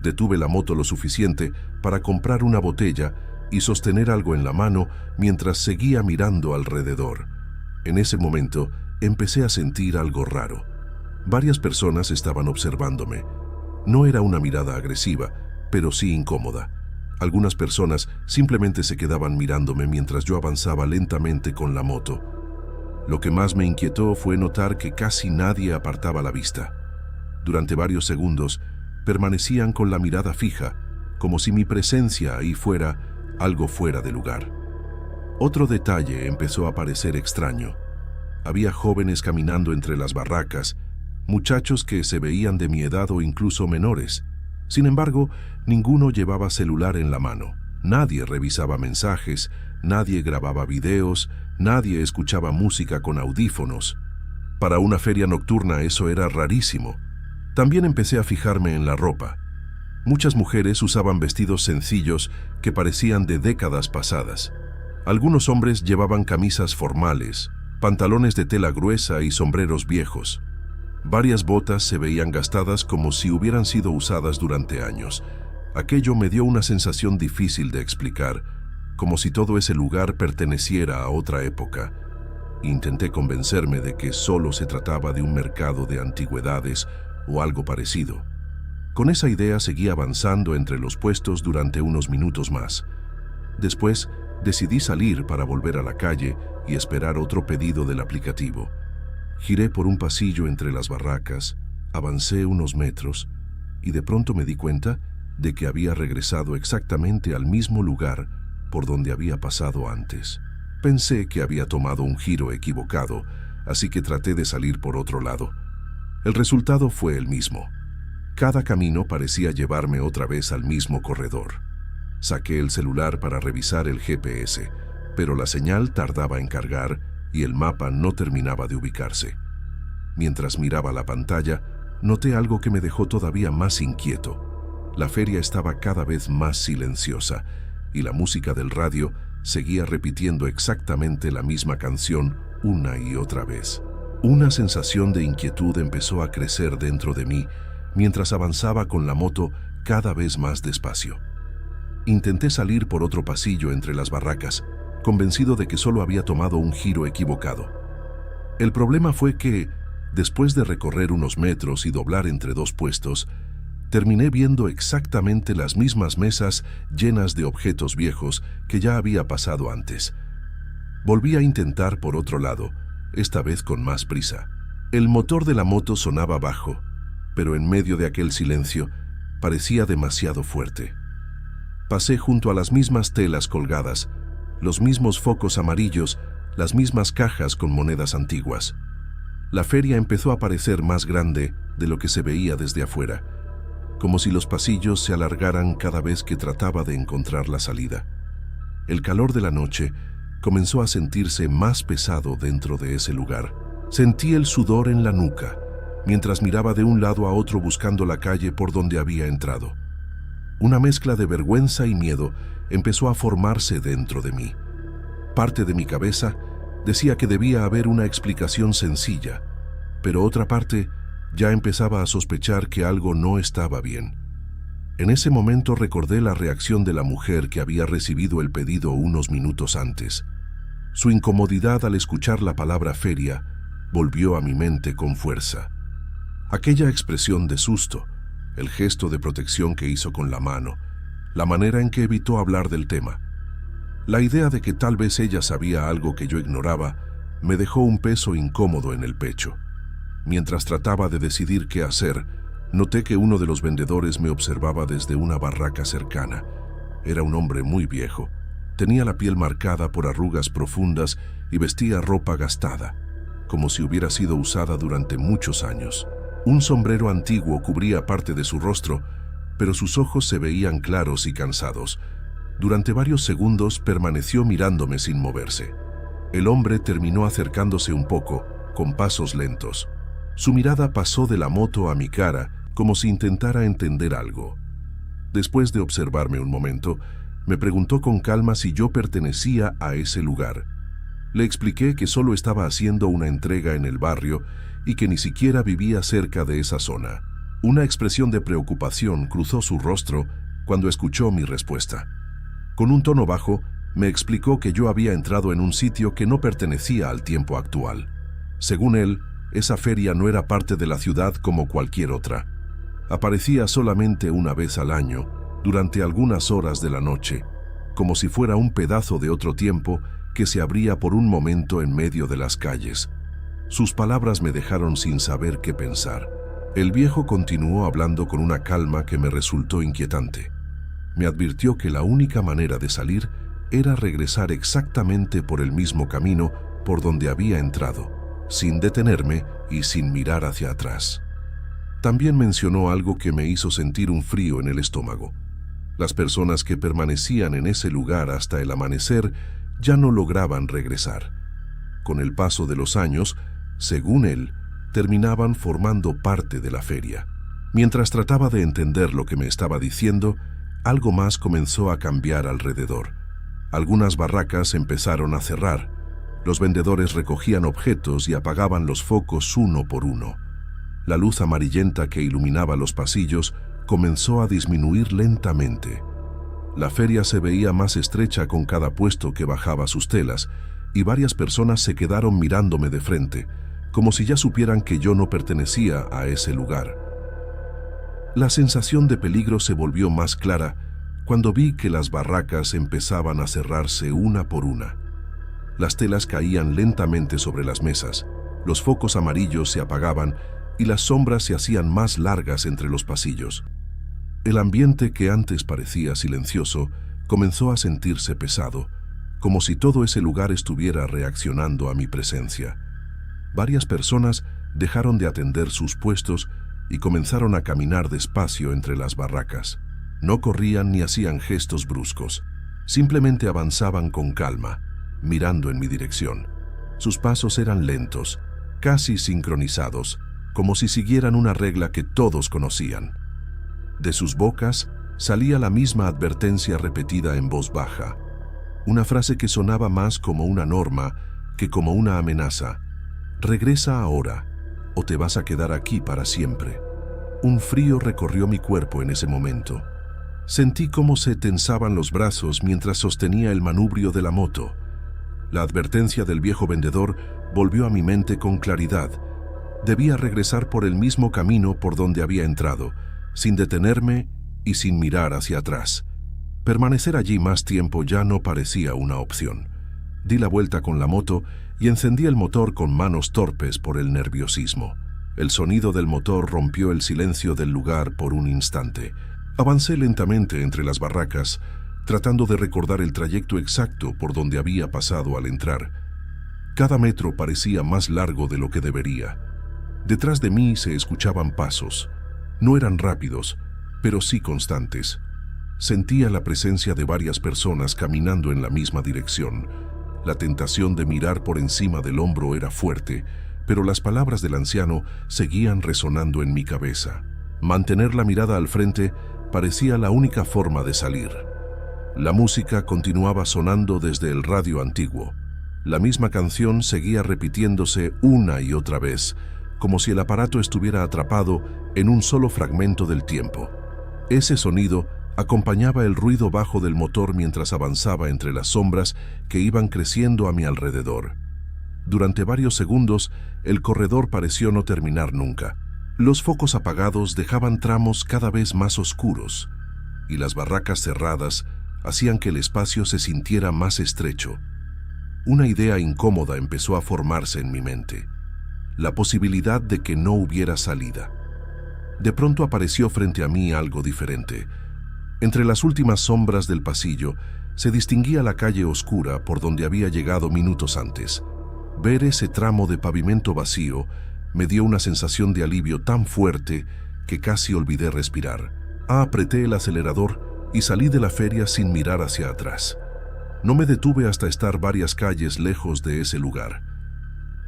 Detuve la moto lo suficiente para comprar una botella y sostener algo en la mano mientras seguía mirando alrededor. En ese momento, empecé a sentir algo raro. Varias personas estaban observándome. No era una mirada agresiva, pero sí incómoda. Algunas personas simplemente se quedaban mirándome mientras yo avanzaba lentamente con la moto. Lo que más me inquietó fue notar que casi nadie apartaba la vista. Durante varios segundos, permanecían con la mirada fija, como si mi presencia ahí fuera algo fuera de lugar. Otro detalle empezó a parecer extraño. Había jóvenes caminando entre las barracas, muchachos que se veían de mi edad o incluso menores. Sin embargo, ninguno llevaba celular en la mano. Nadie revisaba mensajes, nadie grababa videos, nadie escuchaba música con audífonos. Para una feria nocturna eso era rarísimo. También empecé a fijarme en la ropa. Muchas mujeres usaban vestidos sencillos que parecían de décadas pasadas. Algunos hombres llevaban camisas formales, pantalones de tela gruesa y sombreros viejos. Varias botas se veían gastadas como si hubieran sido usadas durante años. Aquello me dio una sensación difícil de explicar, como si todo ese lugar perteneciera a otra época. Intenté convencerme de que solo se trataba de un mercado de antigüedades o algo parecido. Con esa idea seguí avanzando entre los puestos durante unos minutos más. Después, decidí salir para volver a la calle y esperar otro pedido del aplicativo. Giré por un pasillo entre las barracas, avancé unos metros y de pronto me di cuenta de que había regresado exactamente al mismo lugar por donde había pasado antes. Pensé que había tomado un giro equivocado, así que traté de salir por otro lado. El resultado fue el mismo. Cada camino parecía llevarme otra vez al mismo corredor. Saqué el celular para revisar el GPS, pero la señal tardaba en cargar y el mapa no terminaba de ubicarse. Mientras miraba la pantalla, noté algo que me dejó todavía más inquieto. La feria estaba cada vez más silenciosa y la música del radio seguía repitiendo exactamente la misma canción una y otra vez. Una sensación de inquietud empezó a crecer dentro de mí mientras avanzaba con la moto cada vez más despacio. Intenté salir por otro pasillo entre las barracas, convencido de que solo había tomado un giro equivocado. El problema fue que, después de recorrer unos metros y doblar entre dos puestos, terminé viendo exactamente las mismas mesas llenas de objetos viejos que ya había pasado antes. Volví a intentar por otro lado, esta vez con más prisa. El motor de la moto sonaba bajo, pero en medio de aquel silencio parecía demasiado fuerte. Pasé junto a las mismas telas colgadas, los mismos focos amarillos, las mismas cajas con monedas antiguas. La feria empezó a parecer más grande de lo que se veía desde afuera, como si los pasillos se alargaran cada vez que trataba de encontrar la salida. El calor de la noche comenzó a sentirse más pesado dentro de ese lugar. Sentí el sudor en la nuca, mientras miraba de un lado a otro buscando la calle por donde había entrado. Una mezcla de vergüenza y miedo empezó a formarse dentro de mí. Parte de mi cabeza decía que debía haber una explicación sencilla, pero otra parte ya empezaba a sospechar que algo no estaba bien. En ese momento recordé la reacción de la mujer que había recibido el pedido unos minutos antes. Su incomodidad al escuchar la palabra feria volvió a mi mente con fuerza. Aquella expresión de susto, el gesto de protección que hizo con la mano, la manera en que evitó hablar del tema. La idea de que tal vez ella sabía algo que yo ignoraba me dejó un peso incómodo en el pecho. Mientras trataba de decidir qué hacer, noté que uno de los vendedores me observaba desde una barraca cercana. Era un hombre muy viejo. Tenía la piel marcada por arrugas profundas y vestía ropa gastada, como si hubiera sido usada durante muchos años. Un sombrero antiguo cubría parte de su rostro, pero sus ojos se veían claros y cansados. Durante varios segundos permaneció mirándome sin moverse. El hombre terminó acercándose un poco, con pasos lentos. Su mirada pasó de la moto a mi cara, como si intentara entender algo. Después de observarme un momento, me preguntó con calma si yo pertenecía a ese lugar. Le expliqué que solo estaba haciendo una entrega en el barrio y que ni siquiera vivía cerca de esa zona. Una expresión de preocupación cruzó su rostro cuando escuchó mi respuesta. Con un tono bajo, me explicó que yo había entrado en un sitio que no pertenecía al tiempo actual. Según él, Esa feria no era parte de la ciudad como cualquier otra. Aparecía solamente una vez al año, durante algunas horas de la noche, como si fuera un pedazo de otro tiempo que se abría por un momento en medio de las calles. Sus palabras me dejaron sin saber qué pensar. El viejo continuó hablando con una calma que me resultó inquietante. Me advirtió que la única manera de salir era regresar exactamente por el mismo camino por donde había entrado, sin detenerme y sin mirar hacia atrás. También mencionó algo que me hizo sentir un frío en el estómago. Las personas que permanecían en ese lugar hasta el amanecer ya no lograban regresar. Con el paso de los años, según él, terminaban formando parte de la feria. Mientras trataba de entender lo que me estaba diciendo, algo más comenzó a cambiar alrededor. Algunas barracas empezaron a cerrar. Los vendedores recogían objetos y apagaban los focos uno por uno. La luz amarillenta que iluminaba los pasillos comenzó a disminuir lentamente. La feria se veía más estrecha con cada puesto que bajaba sus telas, y varias personas se quedaron mirándome de frente, como si ya supieran que yo no pertenecía a ese lugar. La sensación de peligro se volvió más clara cuando vi que las barracas empezaban a cerrarse una por una. Las telas caían lentamente sobre las mesas, los focos amarillos se apagaban y las sombras se hacían más largas entre los pasillos. El ambiente que antes parecía silencioso comenzó a sentirse pesado, como si todo ese lugar estuviera reaccionando a mi presencia. Varias personas dejaron de atender sus puestos y comenzaron a caminar despacio entre las barracas. No corrían ni hacían gestos bruscos, simplemente avanzaban con calma, mirando en mi dirección. Sus pasos eran lentos, casi sincronizados, como si siguieran una regla que todos conocían. De sus bocas salía la misma advertencia repetida en voz baja, una frase que sonaba más como una norma que como una amenaza. Regresa ahora, o te vas a quedar aquí para siempre. Un frío recorrió mi cuerpo en ese momento. Sentí cómo se tensaban los brazos mientras sostenía el manubrio de la moto. La advertencia del viejo vendedor volvió a mi mente con claridad. Debía regresar por el mismo camino por donde había entrado, sin detenerme y sin mirar hacia atrás. Permanecer allí más tiempo ya no parecía una opción. Di la vuelta con la moto y encendí el motor con manos torpes por el nerviosismo. El sonido del motor rompió el silencio del lugar por un instante. Avancé lentamente entre las barracas, tratando de recordar el trayecto exacto por donde había pasado al entrar. Cada metro parecía más largo de lo que debería. Detrás de mí se escuchaban pasos. No eran rápidos, pero sí constantes. Sentía la presencia de varias personas caminando en la misma dirección. La tentación de mirar por encima del hombro era fuerte, pero las palabras del anciano seguían resonando en mi cabeza. Mantener la mirada al frente parecía la única forma de salir. La música continuaba sonando desde el radio antiguo. La misma canción seguía repitiéndose una y otra vez, como si el aparato estuviera atrapado en un solo fragmento del tiempo. Ese sonido acompañaba el ruido bajo del motor mientras avanzaba entre las sombras que iban creciendo a mi alrededor. Durante varios segundos, el corredor pareció no terminar nunca. Los focos apagados dejaban tramos cada vez más oscuros, y las barracas cerradas hacían que el espacio se sintiera más estrecho. Una idea incómoda empezó a formarse en mi mente: la posibilidad de que no hubiera salida. De pronto apareció frente a mí algo diferente. Entre las últimas sombras del pasillo se distinguía la calle oscura por donde había llegado minutos antes. Ver ese tramo de pavimento vacío me dio una sensación de alivio tan fuerte que casi olvidé respirar. Apreté el acelerador y salí de la feria sin mirar hacia atrás. No me detuve hasta estar varias calles lejos de ese lugar.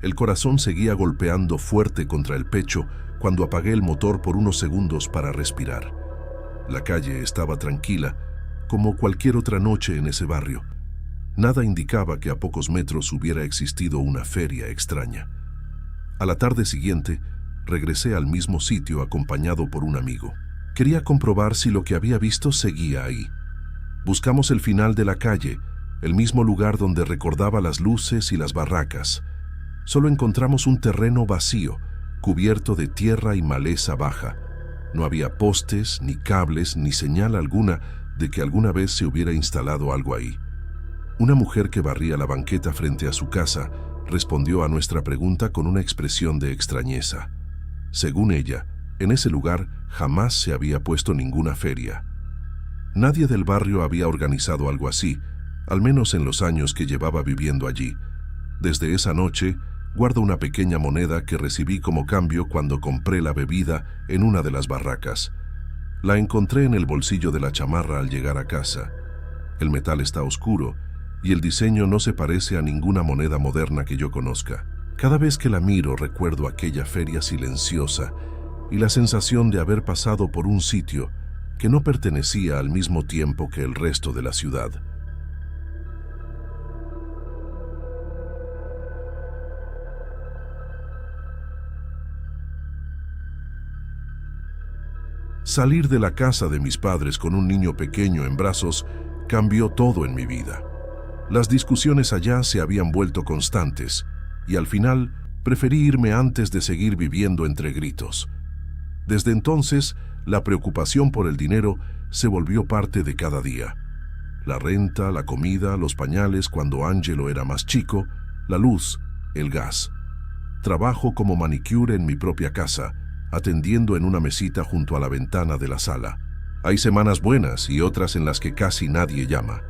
El corazón seguía golpeando fuerte contra el pecho cuando apagué el motor por unos segundos para respirar. La calle estaba tranquila, como cualquier otra noche en ese barrio. Nada indicaba que a pocos metros hubiera existido una feria extraña. A la tarde siguiente, regresé al mismo sitio acompañado por un amigo. Quería comprobar si lo que había visto seguía ahí. Buscamos el final de la calle, el mismo lugar donde recordaba las luces y las barracas. Solo encontramos un terreno vacío, cubierto de tierra y maleza baja. No había postes, ni cables, ni señal alguna de que alguna vez se hubiera instalado algo ahí. Una mujer que barría la banqueta frente a su casa respondió a nuestra pregunta con una expresión de extrañeza. Según ella, en ese lugar jamás se había puesto ninguna feria. Nadie del barrio había organizado algo así, al menos en los años que llevaba viviendo allí. Desde esa noche, guardo una pequeña moneda que recibí como cambio cuando compré la bebida en una de las barracas. La encontré en el bolsillo de la chamarra al llegar a casa. El metal está oscuro y el diseño no se parece a ninguna moneda moderna que yo conozca. Cada vez que la miro recuerdo aquella feria silenciosa y la sensación de haber pasado por un sitio que no pertenecía al mismo tiempo que el resto de la ciudad. Salir de la casa de mis padres con un niño pequeño en brazos cambió todo en mi vida. Las discusiones allá se habían vuelto constantes y al final preferí irme antes de seguir viviendo entre gritos. Desde entonces, la preocupación por el dinero se volvió parte de cada día. La renta, la comida, los pañales cuando Angelo era más chico, la luz, el gas. Trabajo como manicure en mi propia casa, atendiendo en una mesita junto a la ventana de la sala. Hay semanas buenas y otras en las que casi nadie llama.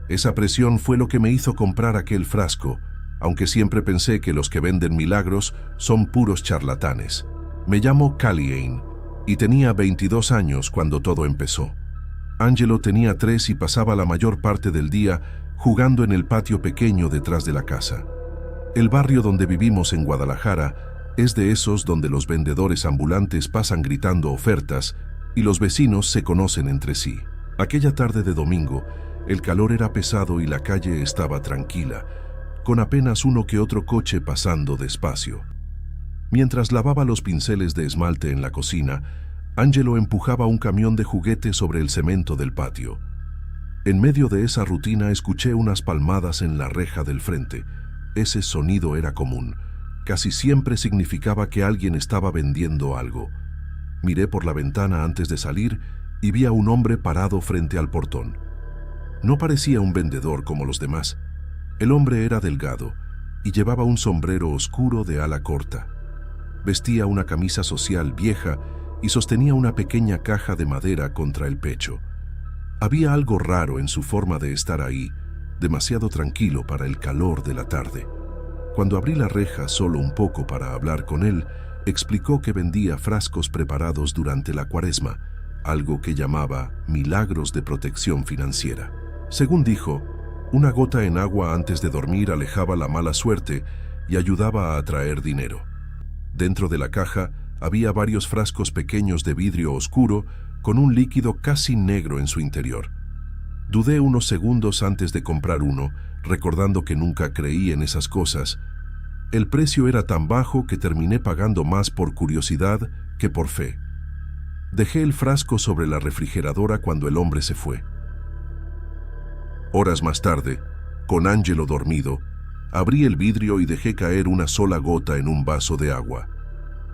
Esa presión fue lo que me hizo comprar aquel frasco, aunque siempre pensé que los que venden milagros son puros charlatanes. Me llamo Caliane y tenía 22 años cuando todo empezó. Angelo tenía 3 y pasaba la mayor parte del día jugando en el patio pequeño detrás de la casa. El barrio donde vivimos en Guadalajara es de esos donde los vendedores ambulantes pasan gritando ofertas y los vecinos se conocen entre sí. Aquella tarde de domingo, el calor era pesado y la calle estaba tranquila, con apenas uno que otro coche pasando despacio. Mientras lavaba los pinceles de esmalte en la cocina, Angelo empujaba un camión de juguetes sobre el cemento del patio. En medio de esa rutina escuché unas palmadas en la reja del frente. Ese sonido era común. Casi siempre significaba que alguien estaba vendiendo algo. Miré por la ventana antes de salir y vi a un hombre parado frente al portón. No parecía un vendedor como los demás. El hombre era delgado y llevaba un sombrero oscuro de ala corta. Vestía una camisa social vieja y sostenía una pequeña caja de madera contra el pecho. Había algo raro en su forma de estar ahí, demasiado tranquilo para el calor de la tarde. Cuando abrí la reja solo un poco para hablar con él, explicó que vendía frascos preparados durante la Cuaresma, algo que llamaba milagros de protección financiera. Según dijo, una gota en agua antes de dormir alejaba la mala suerte y ayudaba a atraer dinero. Dentro de la caja había varios frascos pequeños de vidrio oscuro con un líquido casi negro en su interior. Dudé unos segundos antes de comprar uno, recordando que nunca creí en esas cosas. El precio era tan bajo que terminé pagando más por curiosidad que por fe. Dejé el frasco sobre la refrigeradora cuando el hombre se fue. Horas más tarde, con Angelo dormido, abrí el vidrio y dejé caer una sola gota en un vaso de agua.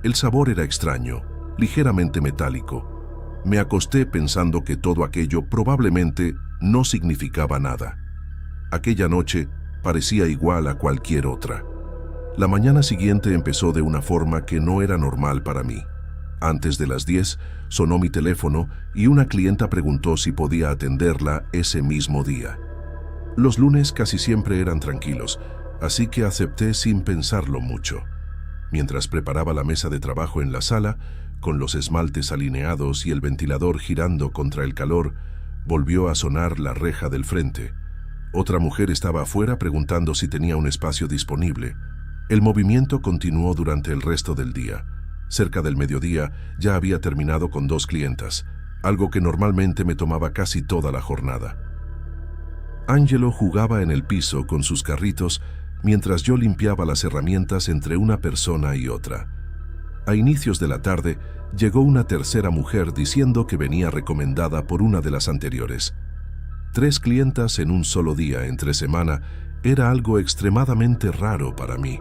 El sabor era extraño, ligeramente metálico. Me acosté pensando que todo aquello probablemente no significaba nada. Aquella noche parecía igual a cualquier otra. La mañana siguiente empezó de una forma que no era normal para mí. Antes de las 10 sonó mi teléfono y una clienta preguntó si podía atenderla ese mismo día. Los lunes casi siempre eran tranquilos, así que acepté sin pensarlo mucho. Mientras preparaba la mesa de trabajo en la sala, con los esmaltes alineados y el ventilador girando contra el calor, volvió a sonar la reja del frente. Otra mujer estaba afuera preguntando si tenía un espacio disponible. El movimiento continuó durante el resto del día. Cerca del mediodía ya había terminado con 2 clientas, algo que normalmente me tomaba casi toda la jornada. Angelo jugaba en el piso con sus carritos mientras yo limpiaba las herramientas entre una persona y otra. A inicios de la tarde llegó una tercera mujer diciendo que venía recomendada por una de las anteriores. 3 clientas en un solo día entre semana era algo extremadamente raro para mí.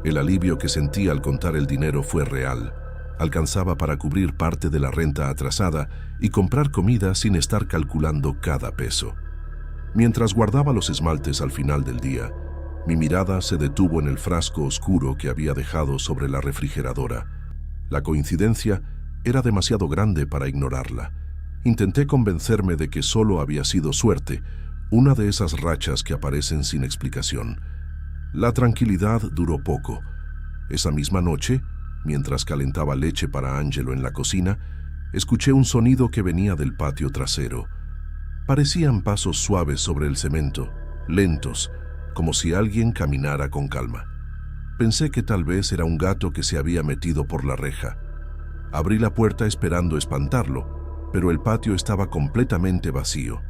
El alivio que sentí al contar el dinero fue real. Alcanzaba para cubrir parte de la renta atrasada y comprar comida sin estar calculando cada peso. Mientras guardaba los esmaltes al final del día, mi mirada se detuvo en el frasco oscuro que había dejado sobre la refrigeradora. La coincidencia era demasiado grande para ignorarla. Intenté convencerme de que solo había sido suerte, una de esas rachas que aparecen sin explicación. La tranquilidad duró poco. Esa misma noche, mientras calentaba leche para Angelo en la cocina, escuché un sonido que venía del patio trasero. Parecían pasos suaves sobre el cemento, lentos, como si alguien caminara con calma. Pensé que tal vez era un gato que se había metido por la reja. Abrí la puerta esperando espantarlo, pero el patio estaba completamente vacío.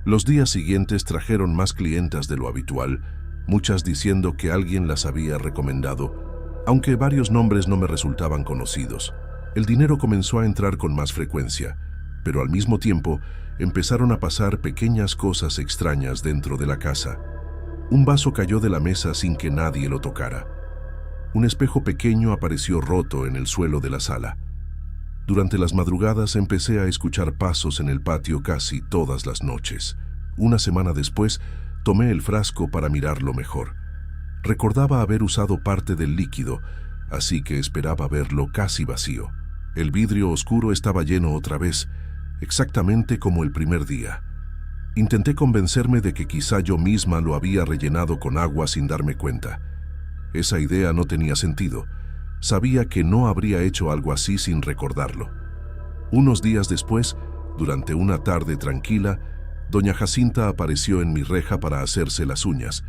Los días siguientes trajeron más clientas de lo habitual, muchas diciendo que alguien las había recomendado, aunque varios nombres no me resultaban conocidos. El dinero comenzó a entrar con más frecuencia, pero al mismo tiempo empezaron a pasar pequeñas cosas extrañas dentro de la casa. Un vaso cayó de la mesa sin que nadie lo tocara. Un espejo pequeño apareció roto en el suelo de la sala. Durante las madrugadas empecé a escuchar pasos en el patio casi todas las noches. Una semana después, tomé el frasco para mirarlo mejor. Recordaba haber usado parte del líquido, así que esperaba verlo casi vacío. El vidrio oscuro estaba lleno otra vez, exactamente como el primer día. Intenté convencerme de que quizá yo misma lo había rellenado con agua sin darme cuenta. Esa idea no tenía sentido. Sabía que no habría hecho algo así sin recordarlo. Unos días después, durante una tarde tranquila, doña Jacinta apareció en mi reja para hacerse las uñas.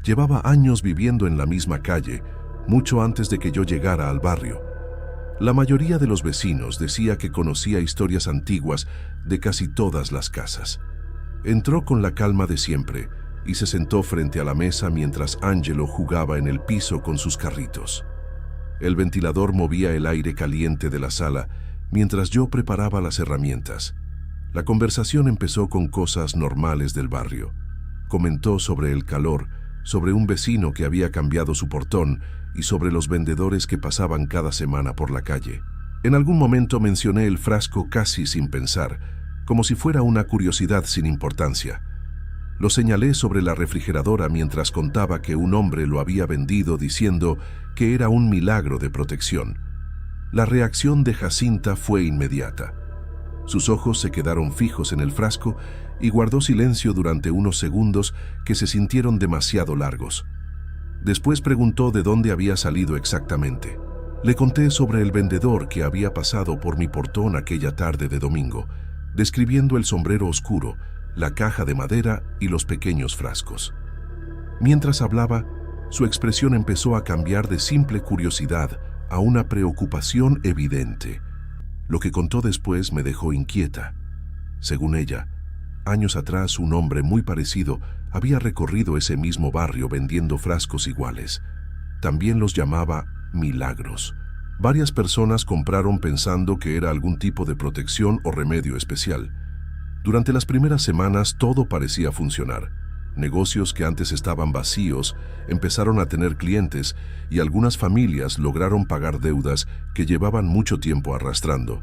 Llevaba años viviendo en la misma calle, mucho antes de que yo llegara al barrio. La mayoría de los vecinos decía que conocía historias antiguas de casi todas las casas. Entró con la calma de siempre y se sentó frente a la mesa mientras Angelo jugaba en el piso con sus carritos. El ventilador movía el aire caliente de la sala mientras yo preparaba las herramientas. La conversación empezó con cosas normales del barrio. Comentó sobre el calor, sobre un vecino que había cambiado su portón y sobre los vendedores que pasaban cada semana por la calle. En algún momento mencioné el frasco casi sin pensar, como si fuera una curiosidad sin importancia. Lo señalé sobre la refrigeradora mientras contaba que un hombre lo había vendido diciendo que era un milagro de protección. La reacción de Jacinta fue inmediata. Sus ojos se quedaron fijos en el frasco y guardó silencio durante unos segundos que se sintieron demasiado largos. Después preguntó de dónde había salido exactamente. Le conté sobre el vendedor que había pasado por mi portón aquella tarde de domingo, describiendo el sombrero oscuro, la caja de madera y los pequeños frascos. Mientras hablaba, su expresión empezó a cambiar de simple curiosidad a una preocupación evidente. Lo que contó después me dejó inquieta. Según ella, años atrás un hombre muy parecido había recorrido ese mismo barrio vendiendo frascos iguales. También los llamaba milagros. Varias personas compraron pensando que era algún tipo de protección o remedio especial. Durante las primeras semanas todo parecía funcionar. Negocios que antes estaban vacíos empezaron a tener clientes y algunas familias lograron pagar deudas que llevaban mucho tiempo arrastrando.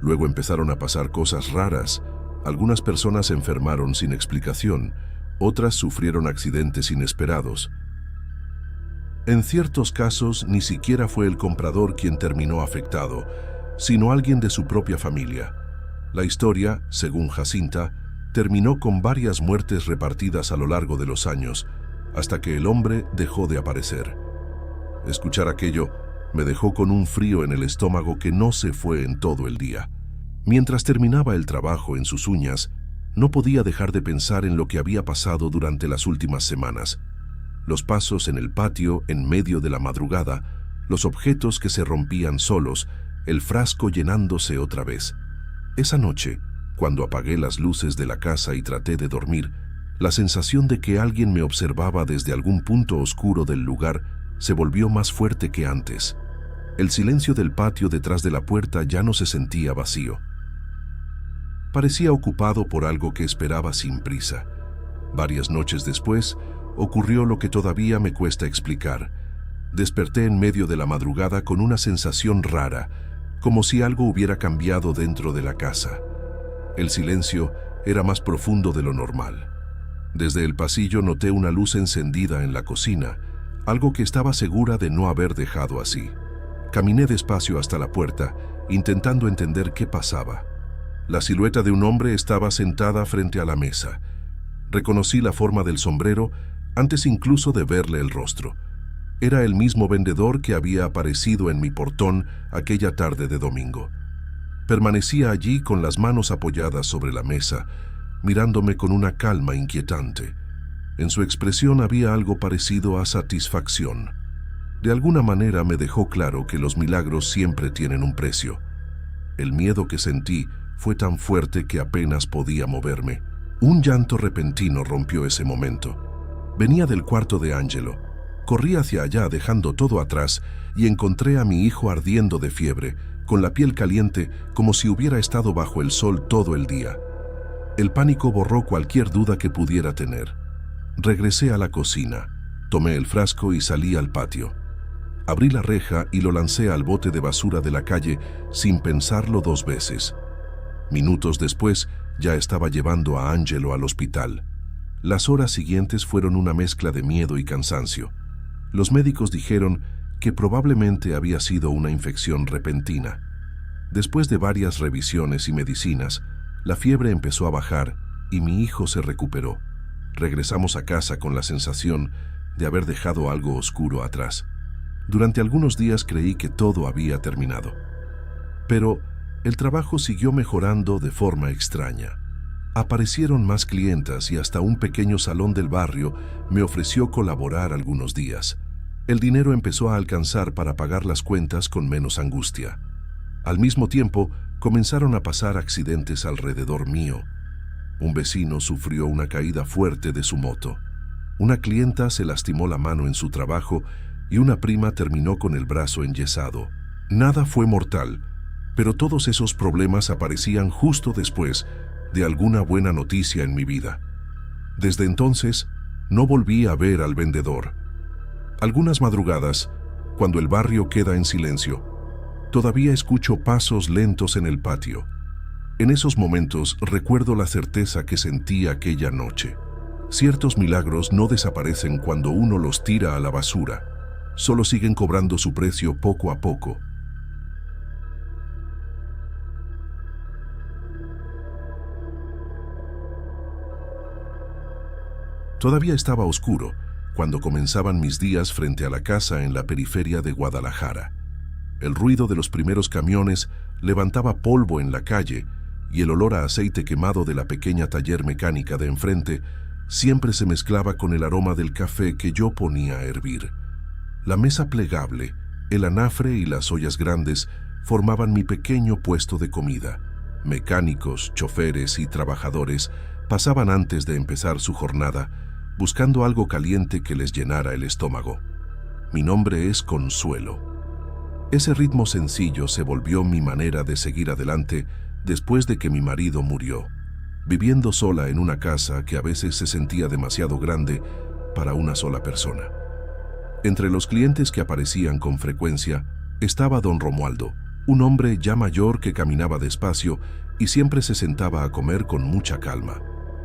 Luego empezaron a pasar cosas raras. Algunas personas se enfermaron sin explicación, otras sufrieron accidentes inesperados. En ciertos casos ni siquiera fue el comprador quien terminó afectado, sino alguien de su propia familia. La historia, según Jacinta, terminó con varias muertes repartidas a lo largo de los años, hasta que el hombre dejó de aparecer. Escuchar aquello me dejó con un frío en el estómago que no se fue en todo el día. Mientras terminaba el trabajo en sus uñas, no podía dejar de pensar en lo que había pasado durante las últimas semanas. Los pasos en el patio en medio de la madrugada, los objetos que se rompían solos, el frasco llenándose otra vez. Esa noche, cuando apagué las luces de la casa y traté de dormir, la sensación de que alguien me observaba desde algún punto oscuro del lugar se volvió más fuerte que antes. El silencio del patio detrás de la puerta ya no se sentía vacío. Parecía ocupado por algo que esperaba sin prisa. Varias noches después, ocurrió lo que todavía me cuesta explicar. Desperté en medio de la madrugada con una sensación rara, como si algo hubiera cambiado dentro de la casa. El silencio era más profundo de lo normal. Desde el pasillo noté una luz encendida en la cocina, algo que estaba segura de no haber dejado así. Caminé despacio hasta la puerta, intentando entender qué pasaba. La silueta de un hombre estaba sentada frente a la mesa. Reconocí la forma del sombrero antes incluso de verle el rostro. Era el mismo vendedor que había aparecido en mi portón aquella tarde de domingo. Permanecía allí con las manos apoyadas sobre la mesa, mirándome con una calma inquietante. En su expresión había algo parecido a satisfacción. De alguna manera me dejó claro que los milagros siempre tienen un precio. El miedo que sentí fue tan fuerte que apenas podía moverme. Un llanto repentino rompió ese momento. Venía del cuarto de Angelo. Corrí hacia allá dejando todo atrás y encontré a mi hijo ardiendo de fiebre, con la piel caliente como si hubiera estado bajo el sol todo el día. El pánico borró cualquier duda que pudiera tener. Regresé a la cocina, tomé el frasco y salí al patio. Abrí la reja y lo lancé al bote de basura de la calle sin pensarlo 2 veces. Minutos después, ya estaba llevando a Angelo al hospital. Las horas siguientes fueron una mezcla de miedo y cansancio. Los médicos dijeron que probablemente había sido una infección repentina. Después de varias revisiones y medicinas, la fiebre empezó a bajar y mi hijo se recuperó. Regresamos a casa con la sensación de haber dejado algo oscuro atrás. Durante algunos días creí que todo había terminado. Pero el trabajo siguió mejorando de forma extraña. Aparecieron más clientas y hasta un pequeño salón del barrio me ofreció colaborar algunos días. El dinero empezó a alcanzar para pagar las cuentas con menos angustia. Al mismo tiempo, comenzaron a pasar accidentes alrededor mío. Un vecino sufrió una caída fuerte de su moto. Una clienta se lastimó la mano en su trabajo y una prima terminó con el brazo enyesado. Nada fue mortal, pero todos esos problemas aparecían justo después de alguna buena noticia en mi vida. Desde entonces, no volví a ver al vendedor. Algunas madrugadas, cuando el barrio queda en silencio, todavía escucho pasos lentos en el patio. En esos momentos recuerdo la certeza que sentí aquella noche. Ciertos milagros no desaparecen cuando uno los tira a la basura, solo siguen cobrando su precio poco a poco. Todavía estaba oscuro cuando comenzaban mis días frente a la casa en la periferia de Guadalajara. El ruido de los primeros camiones levantaba polvo en la calle y el olor a aceite quemado de la pequeña taller mecánica de enfrente siempre se mezclaba con el aroma del café que yo ponía a hervir. La mesa plegable, el anafre y las ollas grandes formaban mi pequeño puesto de comida. Mecánicos, choferes y trabajadores pasaban antes de empezar su jornada, buscando algo caliente que les llenara el estómago. Mi nombre es Consuelo. Ese ritmo sencillo se volvió mi manera de seguir adelante después de que mi marido murió, viviendo sola en una casa que a veces se sentía demasiado grande para una sola persona. Entre los clientes que aparecían con frecuencia estaba don Romualdo, un hombre ya mayor que caminaba despacio y siempre se sentaba a comer con mucha calma.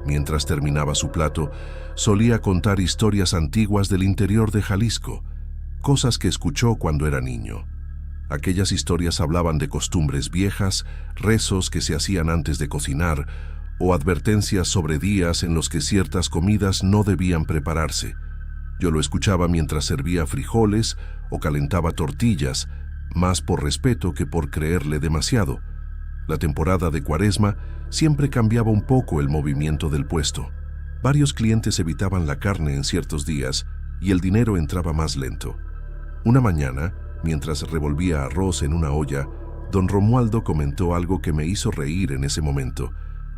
Mientras terminaba su plato, solía contar historias antiguas del interior de Jalisco, cosas que escuchó cuando era niño. Aquellas historias hablaban de costumbres viejas, rezos que se hacían antes de cocinar, o advertencias sobre días en los que ciertas comidas no debían prepararse. Yo lo escuchaba mientras servía frijoles o calentaba tortillas, más por respeto que por creerle demasiado. La temporada de Cuaresma siempre cambiaba un poco el movimiento del puesto. Varios clientes evitaban la carne en ciertos días y el dinero entraba más lento. Una mañana, mientras revolvía arroz en una olla, don Romualdo comentó algo que me hizo reír en ese momento.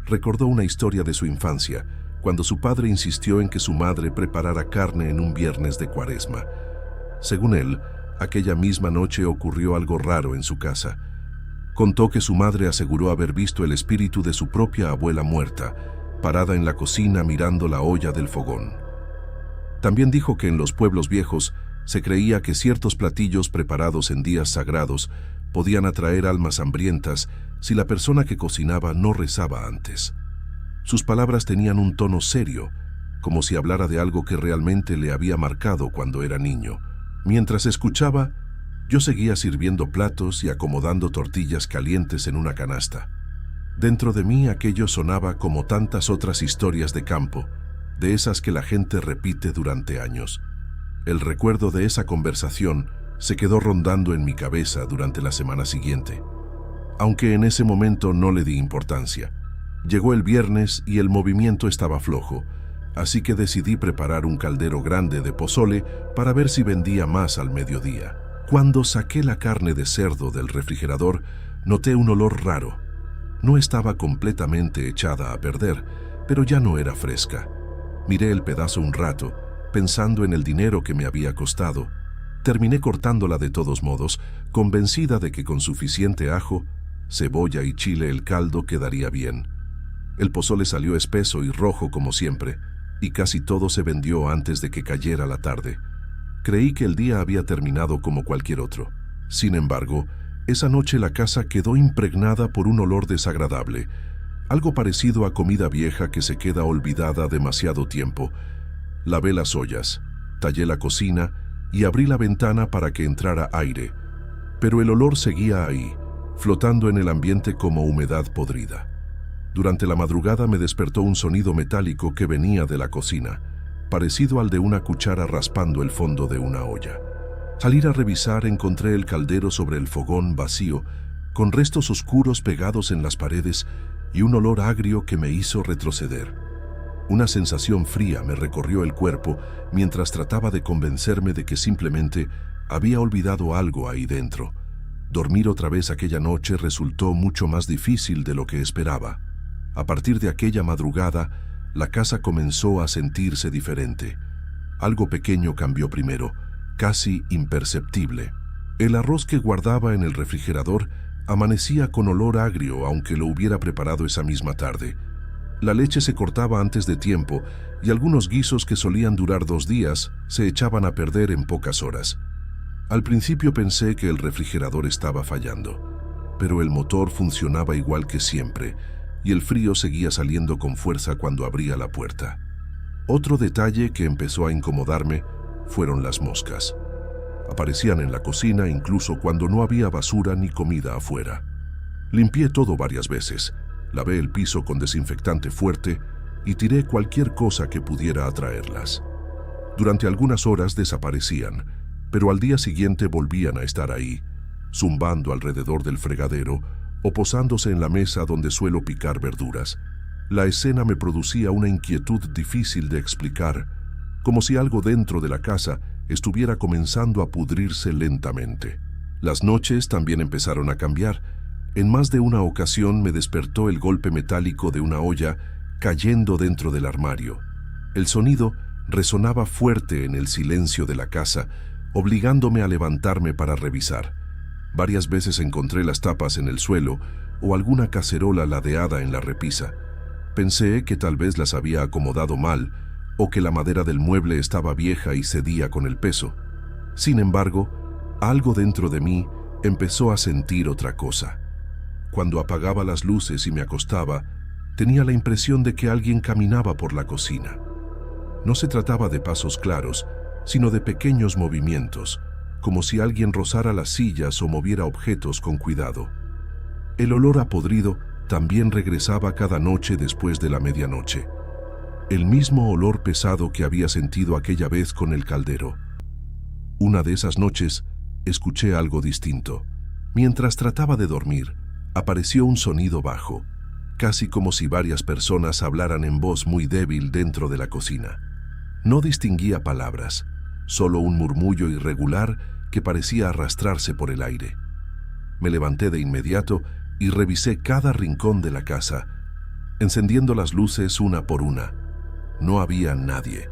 Recordó una historia de su infancia, cuando su padre insistió en que su madre preparara carne en un viernes de Cuaresma. Según él, aquella misma noche ocurrió algo raro en su casa. Contó que su madre aseguró haber visto el espíritu de su propia abuela muerta, parada en la cocina mirando la olla del fogón. También dijo que en los pueblos viejos Se creía que ciertos platillos preparados en días sagrados podían atraer almas hambrientas si la persona que cocinaba no rezaba antes. Sus palabras tenían un tono serio, como si hablara de algo que realmente le había marcado cuando era niño. Mientras escuchaba, yo seguía sirviendo platos y acomodando tortillas calientes en una canasta. Dentro de mí aquello sonaba como tantas otras historias de campo, de esas que la gente repite durante años. El recuerdo de esa conversación se quedó rondando en mi cabeza durante la semana siguiente. Aunque en ese momento no le di importancia. Llegó el viernes y el movimiento estaba flojo, así que decidí preparar un caldero grande de pozole para ver si vendía más al mediodía. Cuando saqué la carne de cerdo del refrigerador, noté un olor raro. No estaba completamente echada a perder, pero ya no era fresca. Miré el pedazo un rato, pensando en el dinero que me había costado. Terminé cortándola de todos modos, convencida de que con suficiente ajo, cebolla y chile el caldo quedaría bien. El pozole salió espeso y rojo como siempre, y casi todo se vendió antes de que cayera la tarde. Creí que el día había terminado como cualquier otro. Sin embargo, esa noche la casa quedó impregnada por un olor desagradable, algo parecido a comida vieja que se queda olvidada demasiado tiempo. Lavé las ollas, tallé la cocina y abrí la ventana para que entrara aire, pero el olor seguía ahí, flotando en el ambiente como humedad podrida. Durante la madrugada me despertó un sonido metálico que venía de la cocina, parecido al de una cuchara raspando el fondo de una olla. Al ir a revisar encontré el caldero sobre el fogón vacío, con restos oscuros pegados en las paredes y un olor agrio que me hizo retroceder. Una sensación fría me recorrió el cuerpo mientras trataba de convencerme de que simplemente había olvidado algo ahí dentro. Dormir otra vez aquella noche resultó mucho más difícil de lo que esperaba. A partir de aquella madrugada, la casa comenzó a sentirse diferente. Algo pequeño cambió primero, casi imperceptible. El arroz que guardaba en el refrigerador amanecía con olor agrio aunque lo hubiera preparado esa misma tarde. La leche se cortaba antes de tiempo y algunos guisos que solían durar 2 días se echaban a perder en pocas horas. Al principio pensé que el refrigerador estaba fallando, pero el motor funcionaba igual que siempre y el frío seguía saliendo con fuerza cuando abría la puerta. Otro detalle que empezó a incomodarme fueron las moscas. Aparecían en la cocina incluso cuando no había basura ni comida afuera. Limpié todo varias veces, lavé el piso con desinfectante fuerte y tiré cualquier cosa que pudiera atraerlas. Durante algunas horas desaparecían, pero al día siguiente volvían a estar ahí, zumbando alrededor del fregadero o posándose en la mesa donde suelo picar verduras. La escena me producía una inquietud difícil de explicar, como si algo dentro de la casa estuviera comenzando a pudrirse lentamente. Las noches también empezaron a cambiar. En más de una ocasión me despertó el golpe metálico de una olla cayendo dentro del armario. El sonido resonaba fuerte en el silencio de la casa, obligándome a levantarme para revisar. Varias veces encontré las tapas en el suelo o alguna cacerola ladeada en la repisa. Pensé que tal vez las había acomodado mal o que la madera del mueble estaba vieja y cedía con el peso. Sin embargo, algo dentro de mí empezó a sentir otra cosa. Cuando apagaba las luces y me acostaba, tenía la impresión de que alguien caminaba por la cocina. No se trataba de pasos claros, sino de pequeños movimientos, como si alguien rozara las sillas o moviera objetos con cuidado. El olor a podrido también regresaba cada noche después de la medianoche. El mismo olor pesado que había sentido aquella vez con el caldero. Una de esas noches, escuché algo distinto. Mientras trataba de dormir, apareció un sonido bajo, casi como si varias personas hablaran en voz muy débil dentro de la cocina. No distinguía palabras, solo un murmullo irregular que parecía arrastrarse por el aire. Me levanté de inmediato y revisé cada rincón de la casa, encendiendo las luces una por una. No había nadie.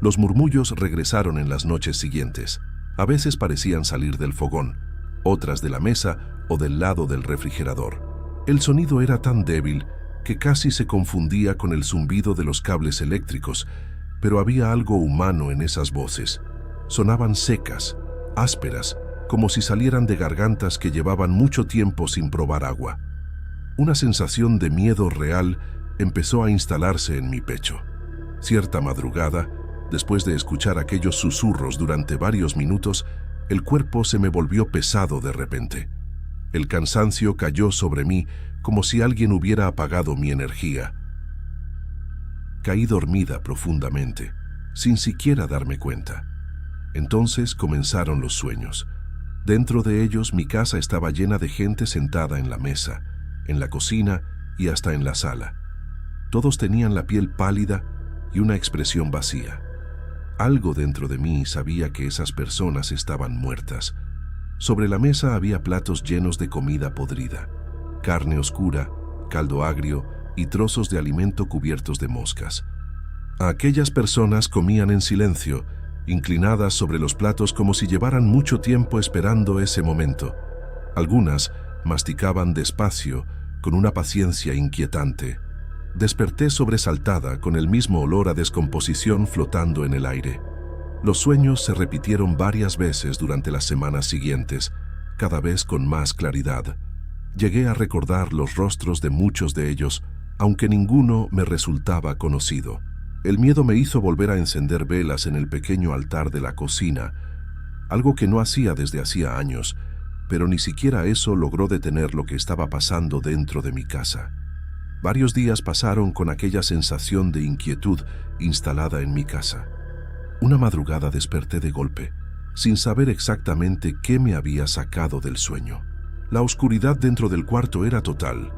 Los murmullos regresaron en las noches siguientes. A veces parecían salir del fogón, otras de la mesa o del lado del refrigerador. El sonido era tan débil que casi se confundía con el zumbido de los cables eléctricos, pero había algo humano en esas voces. Sonaban secas, ásperas, como si salieran de gargantas que llevaban mucho tiempo sin probar agua. Una sensación de miedo real empezó a instalarse en mi pecho. Cierta madrugada, después de escuchar aquellos susurros durante varios minutos, el cuerpo se me volvió pesado de repente. El cansancio cayó sobre mí como si alguien hubiera apagado mi energía. Caí dormida profundamente, sin siquiera darme cuenta. Entonces comenzaron los sueños. Dentro de ellos mi casa estaba llena de gente sentada en la mesa, en la cocina y hasta en la sala. Todos tenían la piel pálida y una expresión vacía. Algo dentro de mí sabía que esas personas estaban muertas. Sobre la mesa había platos llenos de comida podrida, carne oscura, caldo agrio y trozos de alimento cubiertos de moscas. Aquellas personas comían en silencio, inclinadas sobre los platos como si llevaran mucho tiempo esperando ese momento. Algunas masticaban despacio, con una paciencia inquietante. Desperté sobresaltada con el mismo olor a descomposición flotando en el aire. Los sueños se repitieron varias veces durante las semanas siguientes, cada vez con más claridad. Llegué a recordar los rostros de muchos de ellos, aunque ninguno me resultaba conocido. El miedo me hizo volver a encender velas en el pequeño altar de la cocina, algo que no hacía desde hacía años, pero ni siquiera eso logró detener lo que estaba pasando dentro de mi casa. Varios días pasaron con aquella sensación de inquietud instalada en mi casa. Una madrugada desperté de golpe, sin saber exactamente qué me había sacado del sueño. La oscuridad dentro del cuarto era total,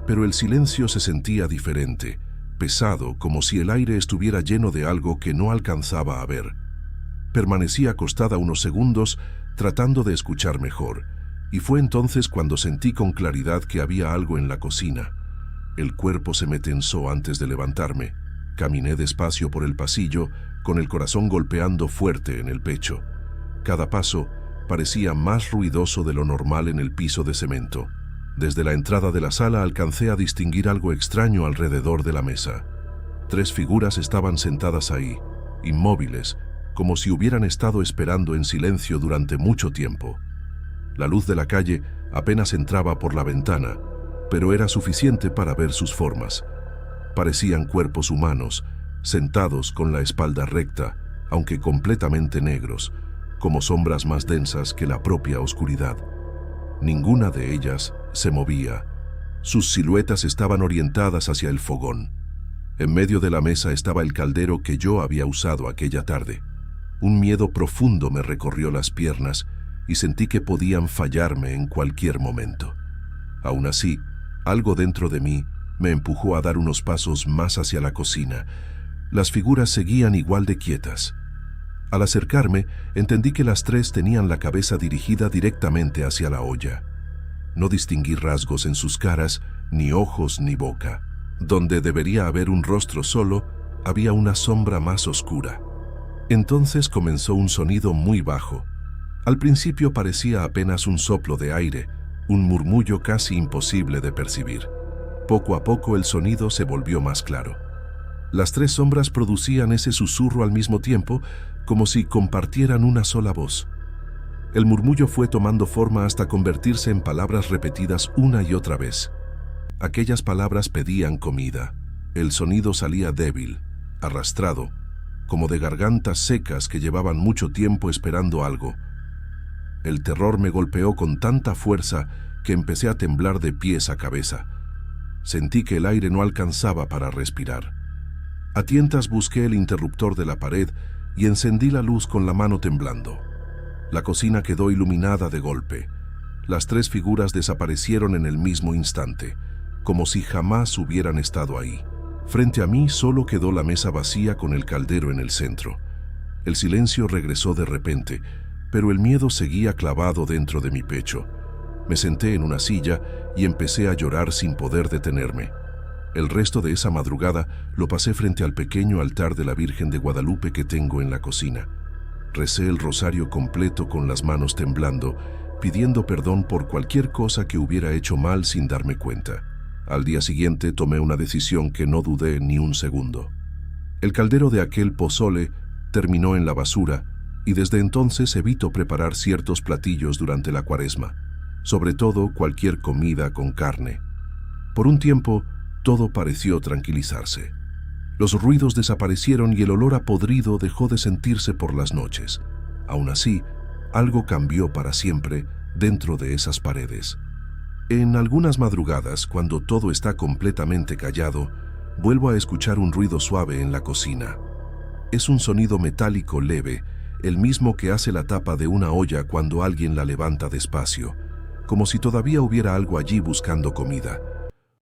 pero el silencio se sentía diferente, pesado, como si el aire estuviera lleno de algo que no alcanzaba a ver. Permanecí acostada unos segundos, tratando de escuchar mejor, y fue entonces cuando sentí con claridad que había algo en la cocina. El cuerpo se me tensó antes de levantarme. Caminé despacio por el pasillo, con el corazón golpeando fuerte en el pecho. Cada paso parecía más ruidoso de lo normal en el piso de cemento. Desde la entrada de la sala alcancé a distinguir algo extraño alrededor de la mesa. 3 figuras estaban sentadas ahí, inmóviles, como si hubieran estado esperando en silencio durante mucho tiempo. La luz de la calle apenas entraba por la ventana, pero era suficiente para ver sus formas. Parecían cuerpos humanos, sentados con la espalda recta, aunque completamente negros, como sombras más densas que la propia oscuridad. Ninguna de ellas se movía. Sus siluetas estaban orientadas hacia el fogón. En medio de la mesa estaba el caldero que yo había usado aquella tarde. Un miedo profundo me recorrió las piernas y sentí que podían fallarme en cualquier momento. Aún así, algo dentro de mí me empujó a dar unos pasos más hacia la cocina. Las figuras seguían igual de quietas. Al acercarme, entendí que las 3 tenían la cabeza dirigida directamente hacia la olla. No distinguí rasgos en sus caras, ni ojos ni boca. Donde debería haber un rostro solo, había una sombra más oscura. Entonces comenzó un sonido muy bajo. Al principio parecía apenas un soplo de aire, un murmullo casi imposible de percibir. Poco a poco el sonido se volvió más claro. Las 3 sombras producían ese susurro al mismo tiempo, como si compartieran una sola voz. El murmullo fue tomando forma hasta convertirse en palabras repetidas una y otra vez. Aquellas palabras pedían comida. El sonido salía débil, arrastrado, como de gargantas secas que llevaban mucho tiempo esperando algo. El terror me golpeó con tanta fuerza que empecé a temblar de pies a cabeza. Sentí que el aire no alcanzaba para respirar. A tientas busqué el interruptor de la pared y encendí la luz con la mano temblando. La cocina quedó iluminada de golpe. Las 3 figuras desaparecieron en el mismo instante, como si jamás hubieran estado ahí. Frente a mí solo quedó la mesa vacía con el caldero en el centro. El silencio regresó de repente, pero el miedo seguía clavado dentro de mi pecho. Me senté en una silla y empecé a llorar sin poder detenerme. El resto de esa madrugada lo pasé frente al pequeño altar de la Virgen de Guadalupe que tengo en la cocina. Recé el rosario completo con las manos temblando, pidiendo perdón por cualquier cosa que hubiera hecho mal sin darme cuenta. Al día siguiente tomé una decisión que no dudé ni un segundo. El caldero de aquel pozole terminó en la basura y desde entonces evito preparar ciertos platillos durante la Cuaresma, sobre todo cualquier comida con carne. Por un tiempo, todo pareció tranquilizarse. Los ruidos desaparecieron y el olor a podrido dejó de sentirse por las noches. Aún así, algo cambió para siempre dentro de esas paredes. En algunas madrugadas, cuando todo está completamente callado, vuelvo a escuchar un ruido suave en la cocina. Es un sonido metálico leve, el mismo que hace la tapa de una olla cuando alguien la levanta despacio, como si todavía hubiera algo allí buscando comida.